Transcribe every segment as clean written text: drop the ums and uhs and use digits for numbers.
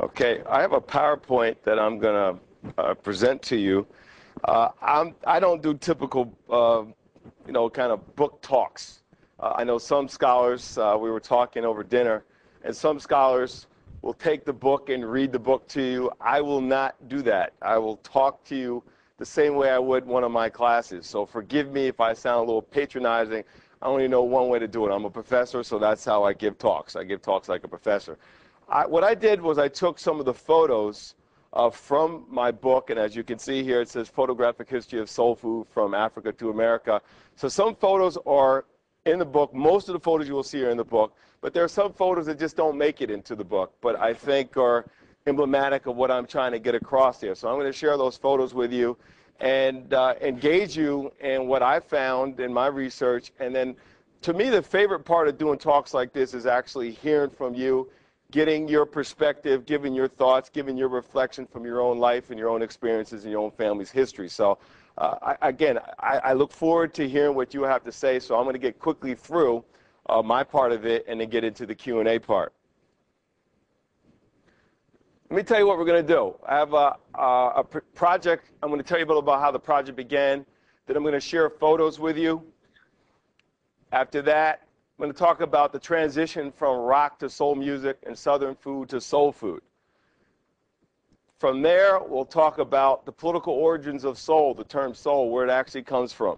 Okay, I have a PowerPoint that I'm going to present to you. I don't do typical, kind of book talks. I know some scholars, we were talking over dinner, and some scholars will take the book and read the book to you. I will not do that. I will talk to you the same way I would one of my classes. So forgive me if I sound a little patronizing. I only know one way to do it. I'm a professor, so that's how I give talks. I give talks like a professor. What I did was I took some of the photos from my book, and as you can see here, it says Photographic History of Soul Food from Africa to America. So some photos are in the book. Most of the photos you will see are in the book, but there are some photos that just don't make it into the book, but I think are emblematic of what I'm trying to get across here. So I'm going to share those photos with you and engage you in what I found in my research. And then, to me, the favorite part of doing talks like this is actually hearing from you, getting your perspective, giving your thoughts, giving your reflection from your own life and your own experiences and your own family's history. So, I look forward to hearing what you have to say. So I'm going to get quickly through my part of it and then get into the Q&A part. Let me tell you what we're going to do. I have a project. I'm going to tell you a little about how the project began. Then I'm going to share photos with you. After that, I'm going to talk about the transition from rock to soul music and Southern food to soul food. From there, we'll talk about the political origins of soul, the term soul, where it actually comes from.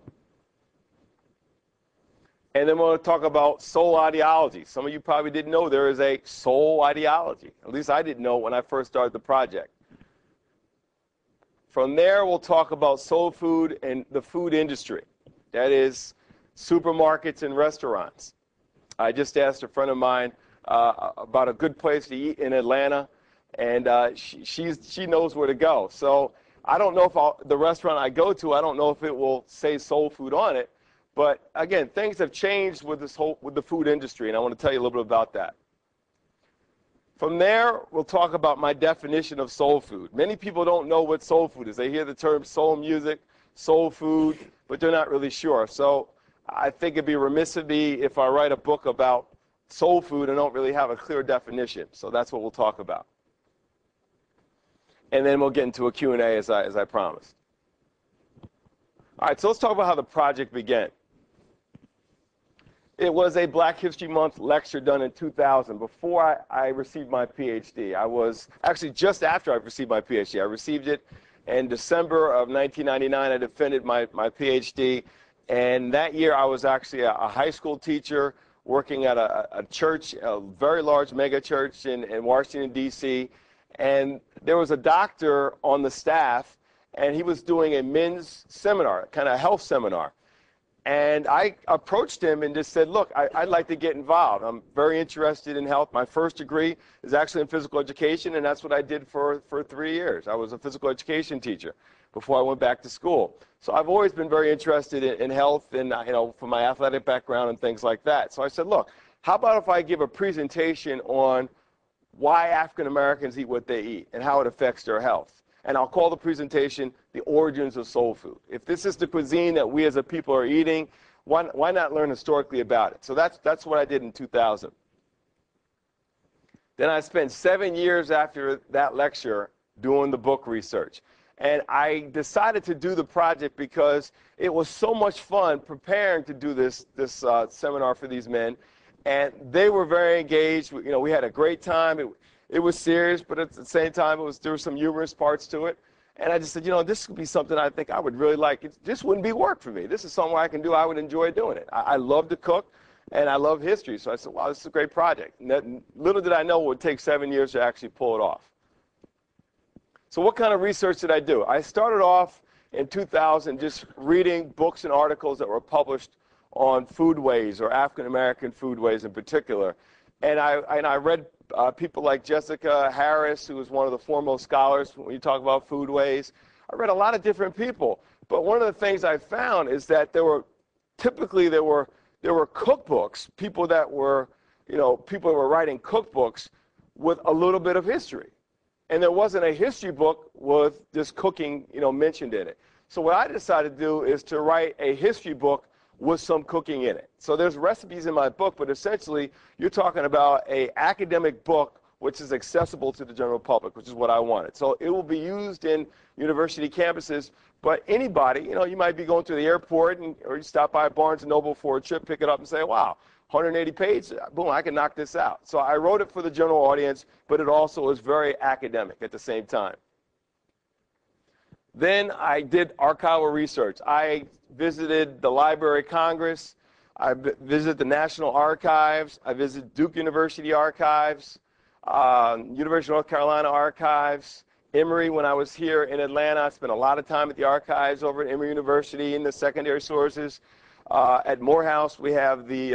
And then we'll talk about soul ideology. Some of you probably didn't know there is a soul ideology. At least I didn't know when I first started the project. From there, we'll talk about soul food and the food industry. That is supermarkets and restaurants. I just asked a friend of mine about a good place to eat in Atlanta, and she knows where to go. So I don't know if the restaurant I go to, I don't know if it will say soul food on it. But again, things have changed with the food industry, and I want to tell you a little bit about that. From there, we'll talk about my definition of soul food. Many people don't know what soul food is. They hear the term soul music, soul food, but they're not really sure. So I think it'd be remiss of me if I write a book about soul food and don't really have a clear definition. So that's what we'll talk about. And then we'll get into a Q&A as I promised. All right, so let's talk about how the project began. It was a Black History Month lecture done in 2000, before I received my PhD. I was actually just after I received my PhD. I received it in December of 1999. I defended my PhD. And that year, I was actually a high school teacher working at a church, a very large mega church in Washington, D.C. And there was a doctor on the staff, and he was doing a men's seminar, kind of a health seminar. And I approached him and just said, look, I'd like to get involved. I'm very interested in health. My first degree is actually in physical education, and that's what I did for 3 years. I was a physical education teacher before I went back to school. So I've always been very interested in health and, from my athletic background and things like that. So I said, look, how about if I give a presentation on why African Americans eat what they eat and how it affects their health? And I'll call the presentation The Origins of Soul Food. If this is the cuisine that we as a people are eating, why not learn historically about it? So that's what I did in 2000. Then I spent 7 years after that lecture doing the book research. And I decided to do the project because it was so much fun preparing to do this seminar for these men. And they were very engaged. We had a great time. It was serious, but at the same time, there were some humorous parts to it. And I just said, this could be something I think I would really like. This wouldn't be work for me. This is something I can do. I would enjoy doing it. I love to cook, and I love history. So I said, wow, this is a great project. And little did I know it would take 7 years to actually pull it off. So what kind of research did I do? I started off in 2000 just reading books and articles that were published on foodways, or African-American foodways in particular. And I read people like Jessica Harris, who was one of the foremost scholars when you talk about foodways. I read a lot of different people. But one of the things I found is that there were cookbooks, people that were writing cookbooks with a little bit of history. And there wasn't a history book with just cooking, mentioned in it. So what I decided to do is to write a history book with some cooking in it. So there's recipes in my book, but essentially you're talking about an academic book which is accessible to the general public, which is what I wanted. So it will be used in university campuses, but anybody, you know, you might be going to the airport or you stop by Barnes & Noble for a trip, pick it up and say, wow, 180 pages, boom, I can knock this out. So I wrote it for the general audience, but it also is very academic at the same time. Then I did archival research. I visited the Library of Congress. I visited the National Archives. I visited Duke University Archives, University of North Carolina Archives, Emory when I was here in Atlanta. I spent a lot of time at the archives over at Emory University in the secondary sources. At Morehouse, we have the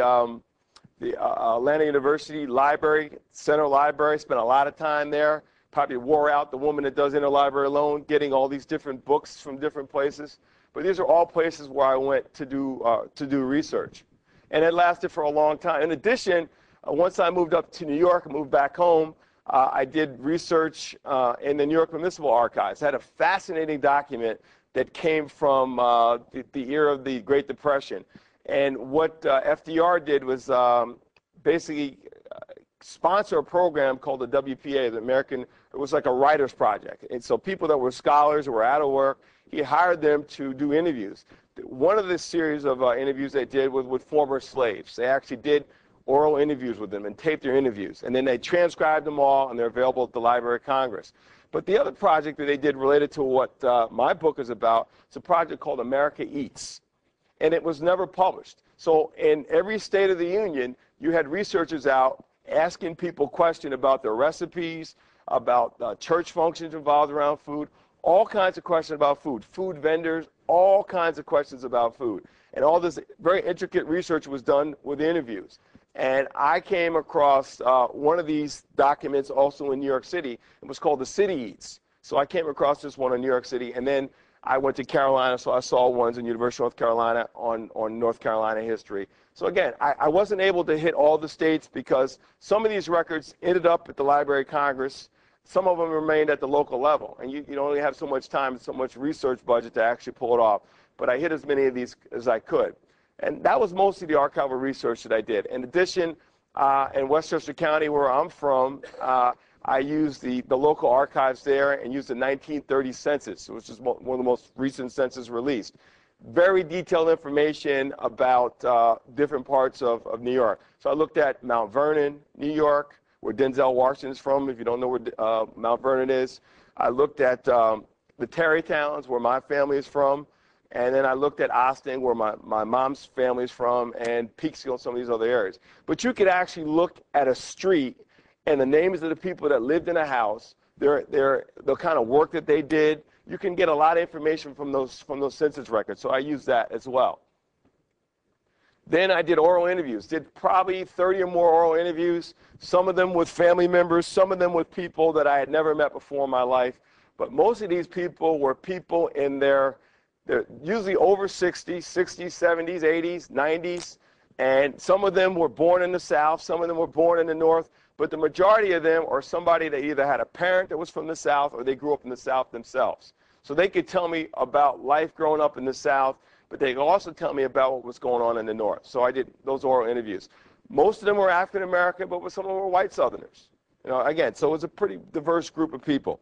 Atlanta University Library, Center Library. Spent a lot of time there. Probably wore out the woman that does interlibrary alone, getting all these different books from different places. But these are all places where I went to do research. And it lasted for a long time. In addition, once I moved up to New York and moved back home, I did research in the New York Municipal Archives. I had a fascinating document that came from the era of the Great Depression. And what FDR did was basically sponsor a program called the WPA, the American, it was like a writer's project. And so people that were scholars, who were out of work, he hired them to do interviews. One of the series of interviews they did was with former slaves. They actually did oral interviews with them and taped their interviews. And then they transcribed them all, and they're available at the Library of Congress. But the other project that they did related to what my book is about, it's a project called America Eats. And it was never published. So in every state of the union, you had researchers out asking people questions about their recipes, about church functions involved around food, all kinds of questions about food, food vendors, all kinds of questions about food. And all this very intricate research was done with interviews. And I came across one of these documents also in New York City. It was called The City Eats. So I came across this one in New York City, and then I went to Carolina, so I saw ones in University of North Carolina on North Carolina history. So again, I wasn't able to hit all the states because some of these records ended up at the Library of Congress. Some of them remained at the local level, and you only have so much time and so much research budget to actually pull it off. But I hit as many of these as I could. And that was mostly the archival research that I did. In addition, in Westchester County, where I'm from, I used the local archives there and used the 1930 census, which is one of the most recent census released. Very detailed information about different parts of New York. So I looked at Mount Vernon, New York, where Denzel Washington is from, if you don't know where Mount Vernon is. I looked at the Tarrytowns, where my family is from. And then I looked at Austin, where my mom's family is from, and Peekskill and some of these other areas. But you could actually look at a street and the names of the people that lived in a house, the kind of work that they did. You can get a lot of information from those census records, so I used that as well. Then I did oral interviews, did probably 30 or more oral interviews, some of them with family members, some of them with people that I had never met before in my life. But most of these people were people in they're usually over 60s, 60s, 70s, 80s, 90s, and some of them were born in the South, some of them were born in the North, but the majority of them are somebody that either had a parent that was from the South or they grew up in the South themselves. So they could tell me about life growing up in the South, but they could also tell me about what was going on in the North. So I did those oral interviews. Most of them were African American, but some of them were white Southerners. You know, again, so it was a pretty diverse group of people.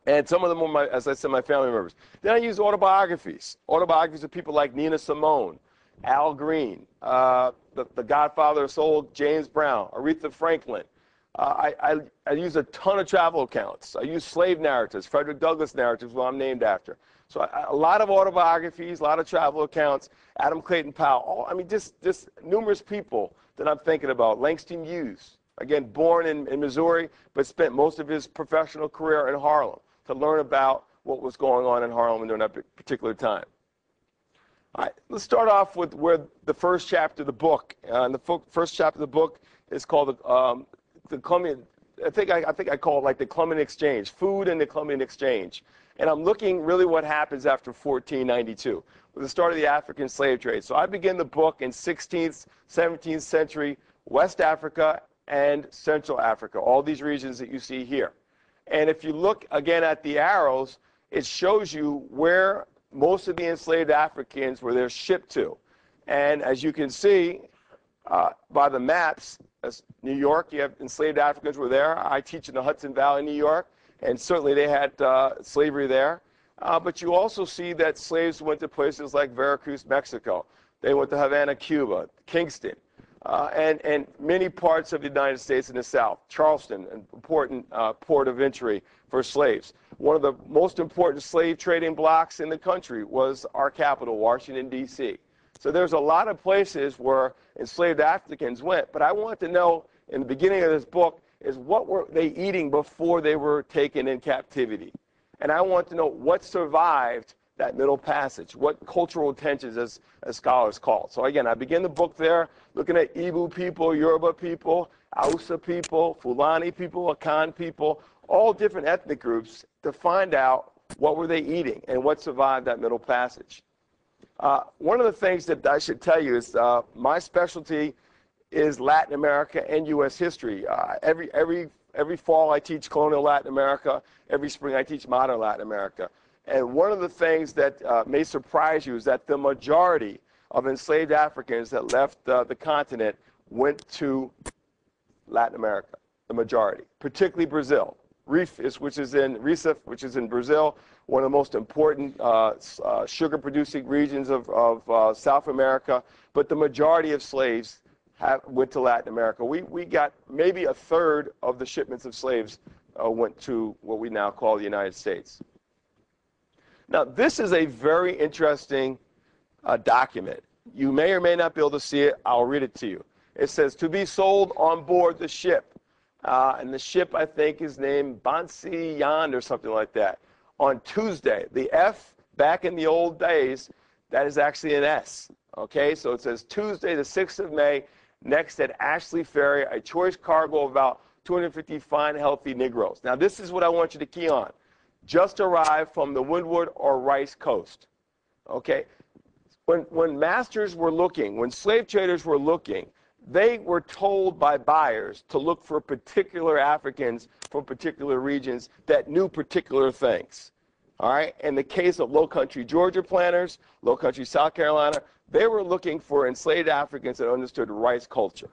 And some of them were, as I said, my family members. Then I used autobiographies. Autobiographies of people like Nina Simone, Al Green, the godfather of soul, James Brown, Aretha Franklin. I used a ton of travel accounts. I used slave narratives, Fredrick Douglas narratives, who I'm named after. So a lot of autobiographies, a lot of travel accounts, Adam Clayton Powell. I mean, just numerous people that I'm thinking about. Langston Hughes, again, born in Missouri, but spent most of his professional career in Harlem to learn about what was going on in Harlem during that particular time. All right, let's start off with where the first chapter of the book. And the first chapter of the book is called the Commune. I think I call it like the Commune Exchange, food and the Commune Exchange. And I'm looking really what happens after 1492, with the start of the African slave trade. So I begin the book in 16th, 17th century West Africa and Central Africa, all these regions that you see here. And if you look again at the arrows, it shows you where most of the enslaved Africans were shipped to. And as you can see, By the maps, as New York, you have enslaved Africans were there. I teach in the Hudson Valley, New York, and certainly they had slavery there. But you also see that slaves went to places like Veracruz, Mexico. They went to Havana, Cuba, Kingston, and many parts of the United States in the South. Charleston, an important port of entry for slaves. One of the most important slave trading blocks in the country was our capital, Washington, D.C. So there's a lot of places where enslaved Africans went. But I want to know, in the beginning of this book, is what were they eating before they were taken in captivity? And I want to know what survived that Middle Passage, what cultural tensions, as scholars call it. So again, I begin the book there looking at Igbo people, Yoruba people, Hausa people, Fulani people, Akan people, all different ethnic groups, to find out what were they eating and what survived that Middle Passage. One of the things that I should tell you is my specialty is Latin America and U.S. history. Every fall I teach colonial Latin America. Every spring I teach modern Latin America. And one of the things that may surprise you is that the majority of enslaved Africans that left the continent went to Latin America, the majority, particularly Brazil. Recife, which is in Brazil, one of the most important sugar-producing regions of South America. But the majority of slaves went to Latin America. We got maybe a third of the shipments of slaves went to what we now call the United States. Now, this is a very interesting document. You may or may not be able to see it. I'll read it to you. It says, to be sold on board the ship. And the ship, I think, is named Bansi Yand or something like that. On Tuesday, the F, back in the old days, that is actually an S. Okay, so it says Tuesday, the 6th of May, next at Ashley Ferry, a choice cargo of about 250 fine, healthy Negroes. Now, this is what I want you to key on. Just arrived from the Windward or Rice Coast. Okay, when masters were looking, when slave traders were looking, they were told by buyers to look for particular Africans from particular regions that knew particular things. All right? In the case of low country Georgia planters, low country South Carolina, they were looking for enslaved Africans that understood rice culture.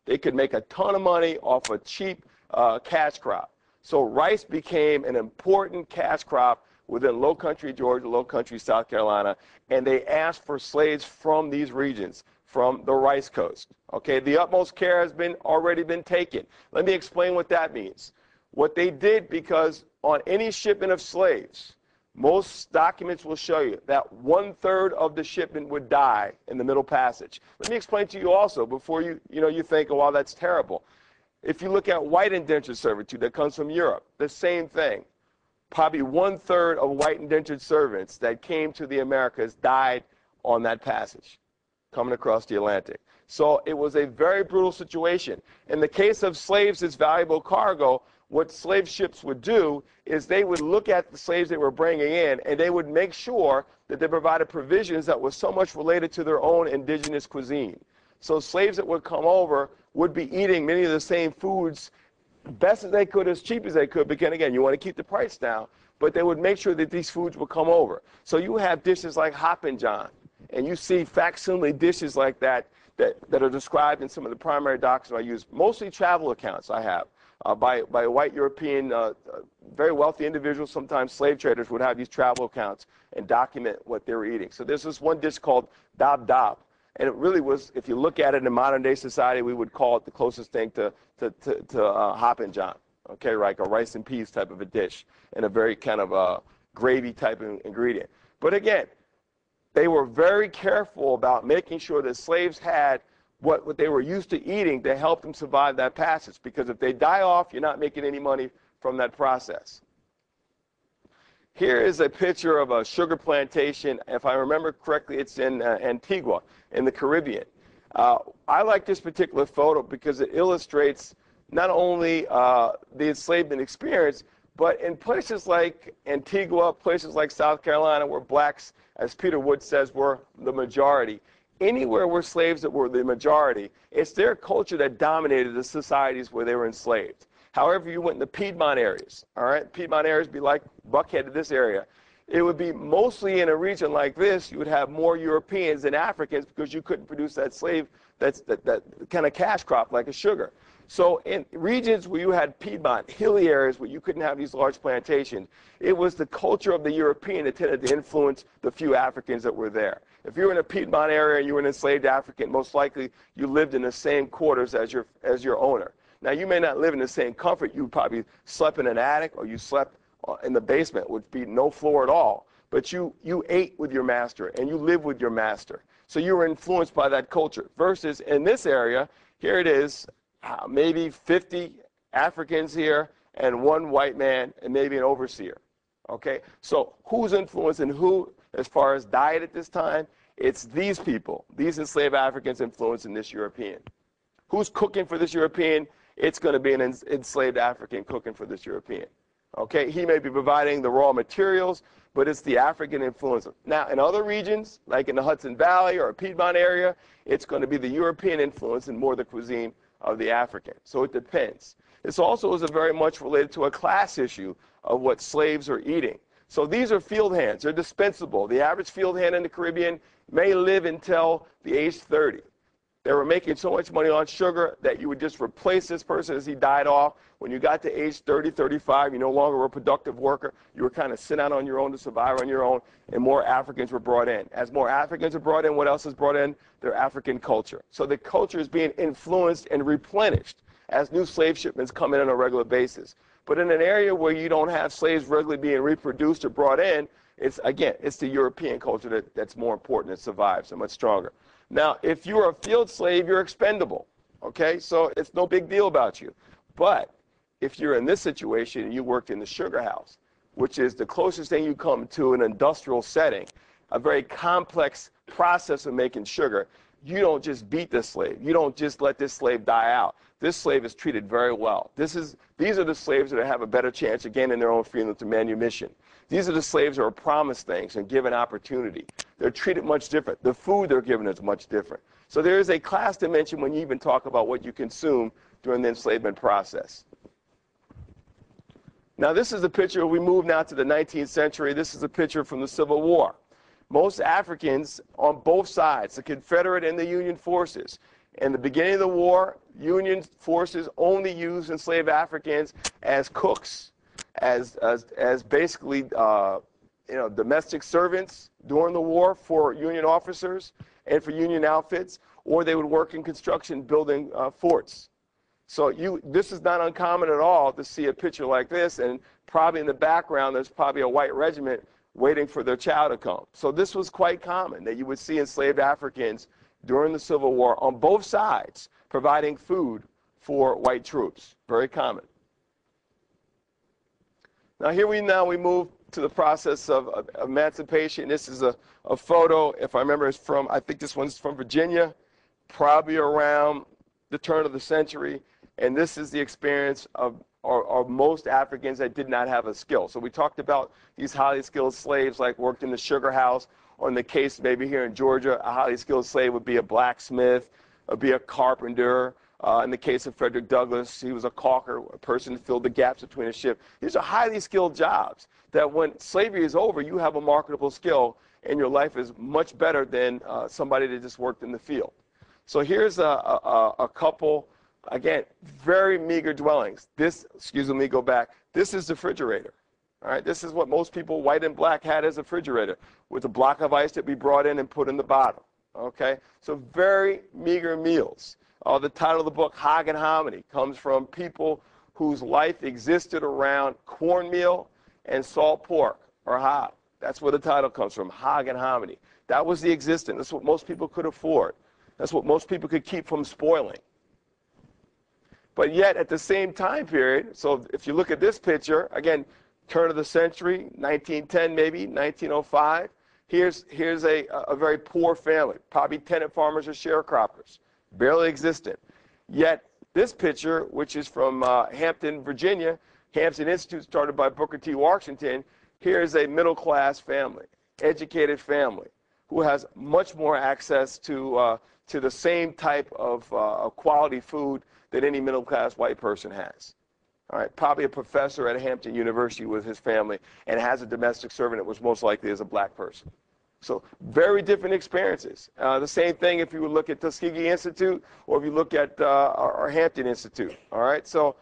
They could make a ton of money off a cheap cash crop. So rice became an important cash crop within low country Georgia, low country South Carolina, and they asked for slaves from these regions, from the rice coast. Okay, the utmost care has already been taken. Let me explain what that means. What they did, because on any shipment of slaves, most documents will show you that 1/3 of the shipment would die in the Middle Passage. Let me explain to you also, before you think, oh, well, that's terrible. If you look at white indentured servitude that comes from Europe, the same thing. Probably 1/3 of white indentured servants that came to the Americas died on that passage, coming across the Atlantic. So it was a very brutal situation. In the case of slaves as valuable cargo, what slave ships would do is they would look at the slaves they were bringing in, and they would make sure that they provided provisions that was so much related to their own indigenous cuisine. So slaves that would come over would be eating many of the same foods best as they could, as cheap as they could, because again, you want to keep the price down, but they would make sure that these foods would come over. So you have dishes like Hop and John, and you see facsimile dishes like that are described in some of the primary documents I use, mostly travel accounts I have by white European, very wealthy individuals. Sometimes slave traders would have these travel accounts and document what they were eating. So there's this one dish called Dab Dab, and it really was, if you look at it in modern day society, we would call it the closest thing to Hop and John, okay, like a rice and peas type of a dish, and a very kind of gravy type of ingredient. But again, they were very careful about making sure that slaves had what they were used to eating to help them survive that passage, because if they die off, you're not making any money from that process. Here is a picture of a sugar plantation. If I remember correctly, it's in Antigua, in the Caribbean. I like this particular photo because it illustrates not only the enslavement experience, but in places like Antigua, places like South Carolina, where blacks, as Peter Wood says, were the majority. Anywhere where slaves that were the majority, it's their culture that dominated the societies where they were enslaved. However, you went in the Piedmont areas, all right? Piedmont areas would be like Buckhead to this area. It would be mostly in a region like this, you would have more Europeans than Africans because you couldn't produce that slave that kind of cash crop like a sugar. So in regions where you had Piedmont, hilly areas where you couldn't have these large plantations, it was the culture of the European that tended to influence the few Africans that were there. If you were in a Piedmont area and you were an enslaved African, most likely you lived in the same quarters as your owner. Now, you may not live in the same comfort. You probably slept in an attic or you slept in the basement, which would be no floor at all. But you ate with your master and you lived with your master. So you were influenced by that culture. Versus in this area, here it is, maybe 50 Africans here and one white man and maybe an overseer. Okay? So who's influencing who as far as diet at this time? It's these people, these enslaved Africans influencing this European. Who's cooking for this European? It's going to be an enslaved African cooking for this European. Okay? He may be providing the raw materials, but it's the African influence. Now, in other regions, like in the Hudson Valley or a Piedmont area, it's going to be the European influence and more the cuisine of the African. So it depends. This also is very much related to a class issue of what slaves are eating. So these are field hands. They're dispensable. The average field hand in the Caribbean may live until the age 30. They were making so much money on sugar that you would just replace this person as he died off. When you got to age 30, 35, you no longer were a productive worker. You were kind of sent out on your own to survive on your own, and more Africans were brought in. As more Africans are brought in, what else is brought in? Their African culture. So the culture is being influenced and replenished as new slave shipments come in on a regular basis. But in an area where you don't have slaves regularly being reproduced or brought in, it's the European culture that's more important, that survives and much stronger. Now, if you're a field slave, you're expendable, okay? So it's no big deal about you. But if you're in this situation and you worked in the sugar house, which is the closest thing you come to an industrial setting, a very complex process of making sugar, you don't just beat this slave. You don't just let this slave die out. This slave is treated very well. These are the slaves that have a better chance of gaining their own freedom through manumission. These are the slaves that are promised things and given opportunity. They're treated much different. The food they're given is much different. So there is a class dimension when you even talk about what you consume during the enslavement process. Now, this is a picture. We move now to the 19th century. This is a picture from the Civil War. Most Africans on both sides, the Confederate and the Union forces, in the beginning of the war, Union forces only used enslaved Africans as cooks, as basically domestic servants during the war for Union officers and for Union outfits, or they would work in construction building forts. So this is not uncommon at all to see a picture like this, and probably in the background there's probably a white regiment waiting for their chow to come. So this was quite common that you would see enslaved Africans during the Civil War on both sides providing food for white troops. Very common. Now here we move to the process of emancipation. This is a photo, if I remember, it's from, I think this one's from Virginia, probably around the turn of the century. And this is the experience of most Africans that did not have a skill. So we talked about these highly skilled slaves like worked in the sugar house, or in the case maybe here in Georgia, a highly skilled slave would be a blacksmith, would be a carpenter. In the case of Fredrick Douglass, he was a caulker, a person who filled the gaps between a ship. These are highly skilled jobs that when slavery is over, you have a marketable skill and your life is much better than somebody that just worked in the field. So here's a couple, again, very meager dwellings. This, excuse me, go back. This is the refrigerator. All right, this is what most people, white and black, had as a refrigerator with a block of ice that we brought in and put in the bottom. Okay, so very meager meals. The title of the book, Hog and Hominy, comes from people whose life existed around cornmeal and salt pork, or hog. That's where the title comes from, Hog and Hominy. That was the existence. That's what most people could afford. That's what most people could keep from spoiling. But yet, at the same time period, so if you look at this picture, again, turn of the century, 1910 maybe, 1905, here's a very poor family, probably tenant farmers or sharecroppers, barely existent. Yet this picture, which is from Hampton, Virginia, Hampton Institute started by Booker T. Washington, here's a middle-class family, educated family, who has much more access to the same type of quality food that any middle-class white person has. All right, probably a professor at Hampton University with his family and has a domestic servant that was most likely as a black person. So very different experiences. The same thing if you would look at Tuskegee Institute or if you look at our Hampton Institute. All right, so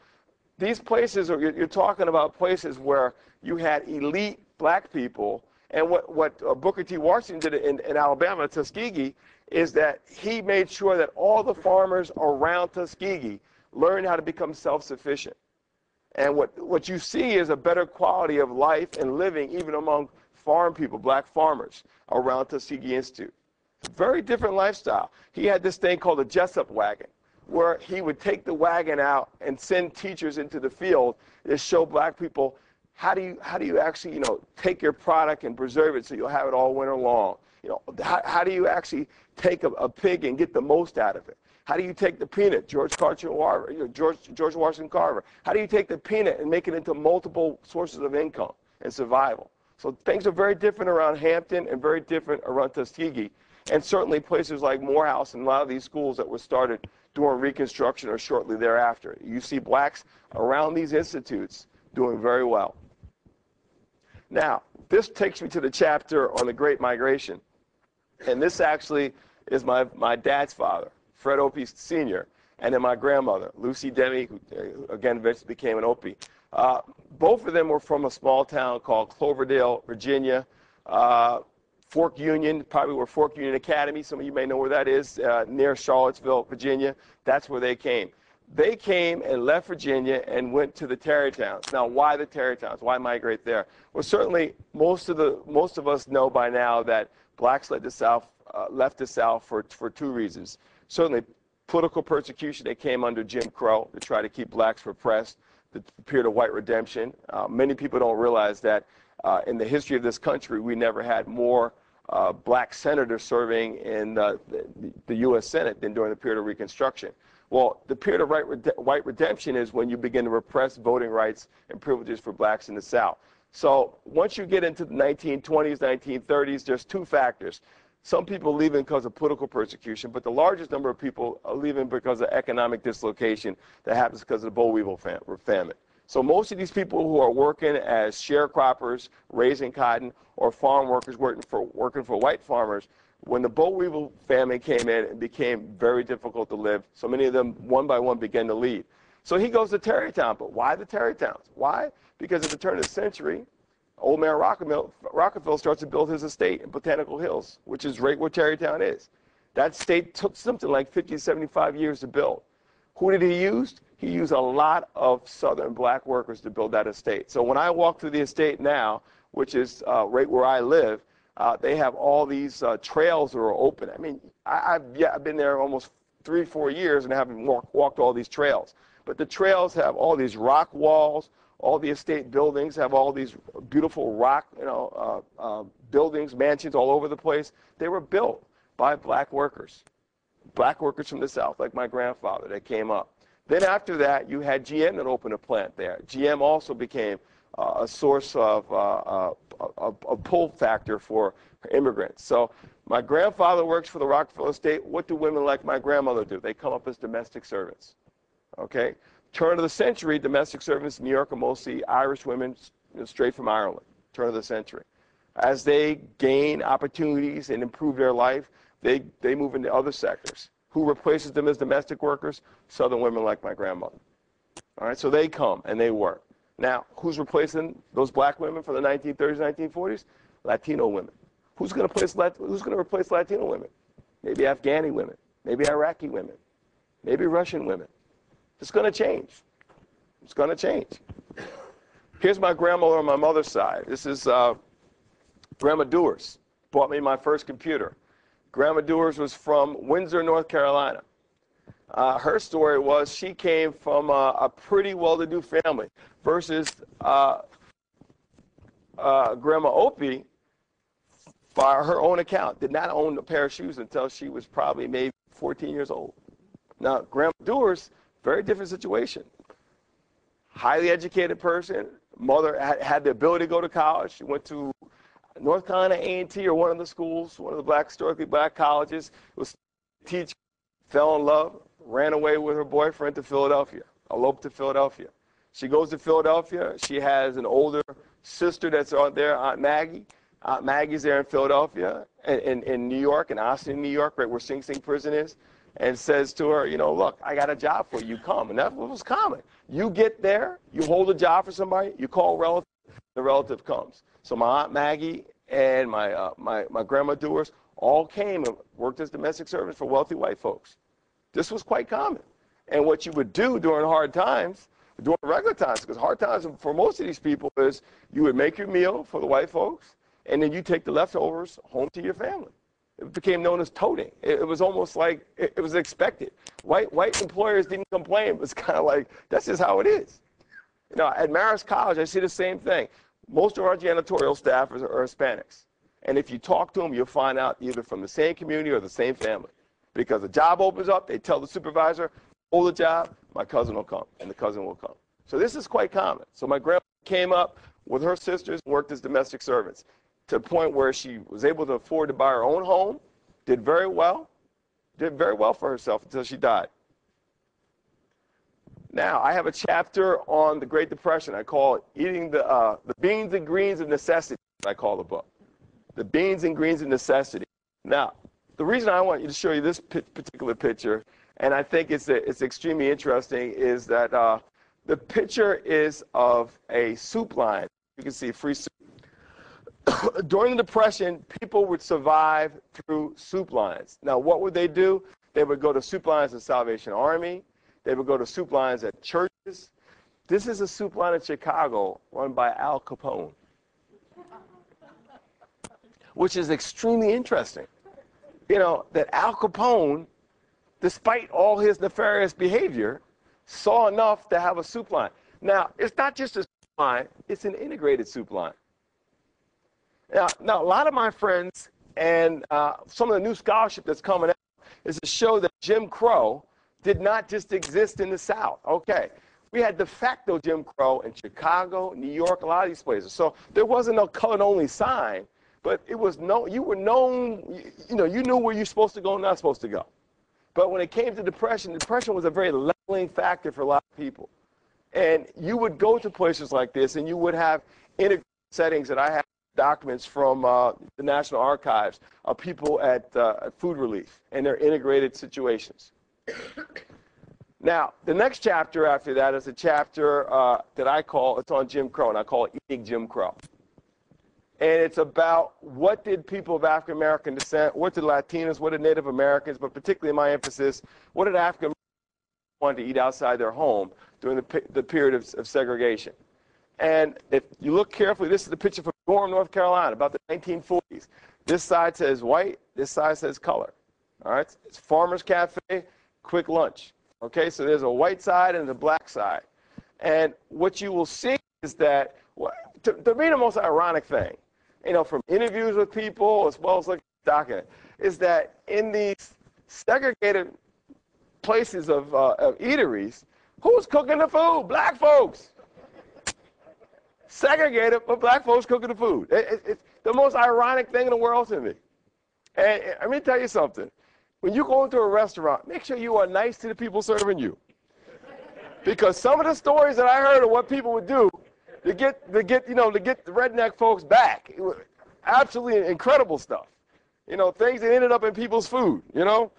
these places, you're talking about places where you had elite black people. And what Booker T. Washington did in Alabama, Tuskegee, is that he made sure that all the farmers around Tuskegee learned how to become self-sufficient. And what you see is a better quality of life and living even among farm people, black farmers around Tuskegee Institute. Very different lifestyle. He had this thing called a Jessup wagon, where he would take the wagon out and send teachers into the field to show black people how do you actually, take your product and preserve it so you'll have it all winter long. How do you actually take a pig and get the most out of it? How do you take the peanut, George Washington Carver? How do you take the peanut and make it into multiple sources of income and survival? So things are very different around Hampton and very different around Tuskegee. And certainly places like Morehouse and a lot of these schools that were started during Reconstruction or shortly thereafter. You see blacks around these institutes doing very well. Now, this takes me to the chapter on the Great Migration. And this actually is my dad's father, Fred Opie Sr., and then my grandmother, Lucy Demi, who again eventually became an Opie. Both of them were from a small town called Cloverdale, Virginia. Fork Union, probably where Fork Union Academy, some of you may know where that is, near Charlottesville, Virginia. That's where they came. They came and left Virginia and went to the Tarrytowns. Now, why the Tarrytowns? Why migrate there? Well, certainly most of us know by now that blacks left the South for two reasons. Certainly political persecution. They came under Jim Crow to try to keep blacks repressed, the period of white redemption. Many people don't realize that in the history of this country, we never had more black senators serving in the U.S. Senate than during the period of Reconstruction. Well, the period of white redemption is when you begin to repress voting rights and privileges for blacks in the South. So once you get into the 1920s, 1930s, there's two factors. Some people leaving because of political persecution, but the largest number of people are leaving because of economic dislocation that happens because of the boll weevil famine. So most of these people who are working as sharecroppers, raising cotton, or farm workers working for white farmers, when the boll weevil famine came in, it became very difficult to live. So many of them, one by one, began to leave. So he goes to Tarrytown. But why the Tarrytowns? Why? Because at the turn of the century, old man Rockefeller starts to build his estate in Botanical Hills, which is right where Tarrytown is. That estate took something like 50 to 75 years to build. Who did he use? He used a lot of Southern black workers to build that estate. So when I walk through the estate now, which is right where I live, they have all these trails that are open. I mean, I've been there almost 3-4 years and haven't walked all these trails. But the trails have all these rock walls. All the estate buildings have all these beautiful rock, buildings, mansions all over the place. They were built by black workers from the South, like my grandfather that came up. Then after that, you had GM that opened a plant there. GM also became a source of a pull factor for immigrants. So my grandfather works for the Rockefeller estate. What do women like my grandmother do? They come up as domestic servants. Okay? Turn of the century, domestic servants in New York are mostly Irish women straight from Ireland. Turn of the century. As they gain opportunities and improve their life, they move into other sectors. Who replaces them as domestic workers? Southern women like my grandmother. All right, so they come and they work. Now, who's replacing those black women from the 1930s, 1940s? Latino women. Who's going to replace Latino women? Maybe Afghani women, maybe Iraqi women, maybe Russian women. It's going to change. It's going to change. Here's my grandmother on my mother's side. This is Grandma Dewars. Bought me my first computer. Grandma Dewars was from Windsor, North Carolina. Her story was she came from a pretty well-to-do family versus Grandma Opie, by her own account, did not own a pair of shoes until she was probably maybe 14 years old. Now, Grandma Dewars, very different situation. Highly educated person. Mother had the ability to go to college. She went to North Carolina A&T or one of the schools, one of the historically black colleges. Was a teacher, fell in love, ran away with her boyfriend to Philadelphia, eloped to Philadelphia. She goes to Philadelphia. She has an older sister that's out there, Aunt Maggie. Maggie's there in Philadelphia, in New York, in Austin, New York, right where Sing Sing prison is, and says to her, you know, look, I got a job for you, come. And that was common. You get there, you hold a job for somebody, you call a relative, the relative comes. So my Aunt Maggie and my grandma Doers all came and worked as domestic servants for wealthy white folks. This was quite common. And what you would do during hard times, during regular times, because hard times for most of these people is you would make your meal for the white folks, and then you take the leftovers home to your family. It became known as toting. It was almost like it was expected. White employers didn't complain. It was kind of like, that's just how it is. You know, at Marist College, I see the same thing. Most of our janitorial staff are Hispanics. And if you talk to them, you'll find out either from the same community or the same family. Because the job opens up, they tell the supervisor, hold the job, my cousin will come, and the cousin will come. So this is quite common. So my grandma came up with her sisters, worked as domestic servants, to the point where she was able to afford to buy her own home, did very well for herself until she died. Now, I have a chapter on the Great Depression. I call it Eating the Beans and Greens of Necessity, I call the book. The Beans and Greens of Necessity. Now, the reason I want you to show you this particular picture, and I think it's extremely interesting, is that the picture is of a soup line. You can see free soup. During the Depression, people would survive through soup lines. Now, what would they do? They would go to soup lines in Salvation Army. They would go to soup lines at churches. This is a soup line in Chicago run by Al Capone, which is extremely interesting. You know, that Al Capone, despite all his nefarious behavior, saw enough to have a soup line. Now, it's not just a soup line, it's an integrated soup line. Now, a lot of my friends and some of the new scholarship that's coming out is to show that Jim Crow did not just exist in the South. Okay, we had de facto Jim Crow in Chicago, New York, a lot of these places. So there wasn't no colored-only sign, but it was you were known, you know, you knew where you're supposed to go and not supposed to go. But when it came to depression was a very leveling factor for a lot of people. And you would go to places like this, and you would have integrated settings that I have documents from the National Archives of people at food relief and their integrated situations. Now, the next chapter after that is a chapter that I call, it's on Jim Crow, and I call it Eating Jim Crow. And it's about what did people of African American descent, what did Latinos, what did Native Americans, but particularly my emphasis, what did African Americans want to eat outside their home during the period of segregation. And if you look carefully, this is the picture from Gorham, North Carolina, about the 1940s. This side says white, this side says color. All right, it's Farmer's Cafe, quick lunch. Okay, so there's a white side and a black side. And what you will see is that, to me, the most ironic thing, you know, from interviews with people as well as looking at the document, is that in these segregated places of eateries, who's cooking the food? Black folks. Segregated, but black folks cooking the food. It's the most ironic thing in the world to me. And let me tell you something. When you go into a restaurant, make sure you are nice to the people serving you. Because some of the stories that I heard of what people would do to get the redneck folks back, it was absolutely incredible stuff. You know, things that ended up in people's food, you know.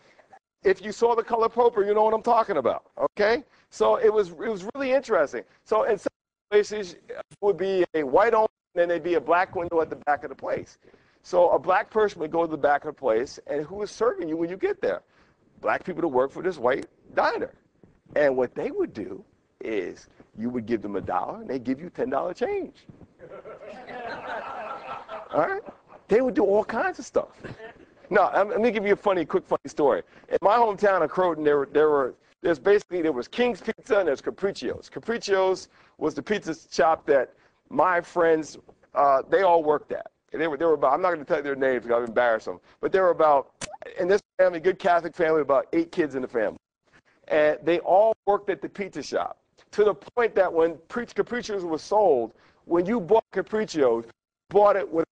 If you saw the color purple, you know what I'm talking about, okay? So it was really interesting. So in some places, it would be a white owner, and then there'd be a black window at the back of the place. So a black person would go to the back of the place, and who is serving you when you get there? Black people to work for this white diner. And what they would do is you would give them $1, and they'd give you $10 change. All right? They would do all kinds of stuff. Now, let me give you a quick funny story. In my hometown of Croton, there was King's Pizza and there's Capriccio's. Capriccio's was the pizza shop that my friends, they all worked at. And they were about, I'm not going to tell you their names because I've embarrassed them, but they were about, in this family, good Catholic family, about 8 kids in the family. And they all worked at the pizza shop to the point that when Capriccio's was sold, when you bought Capriccio's, you bought it with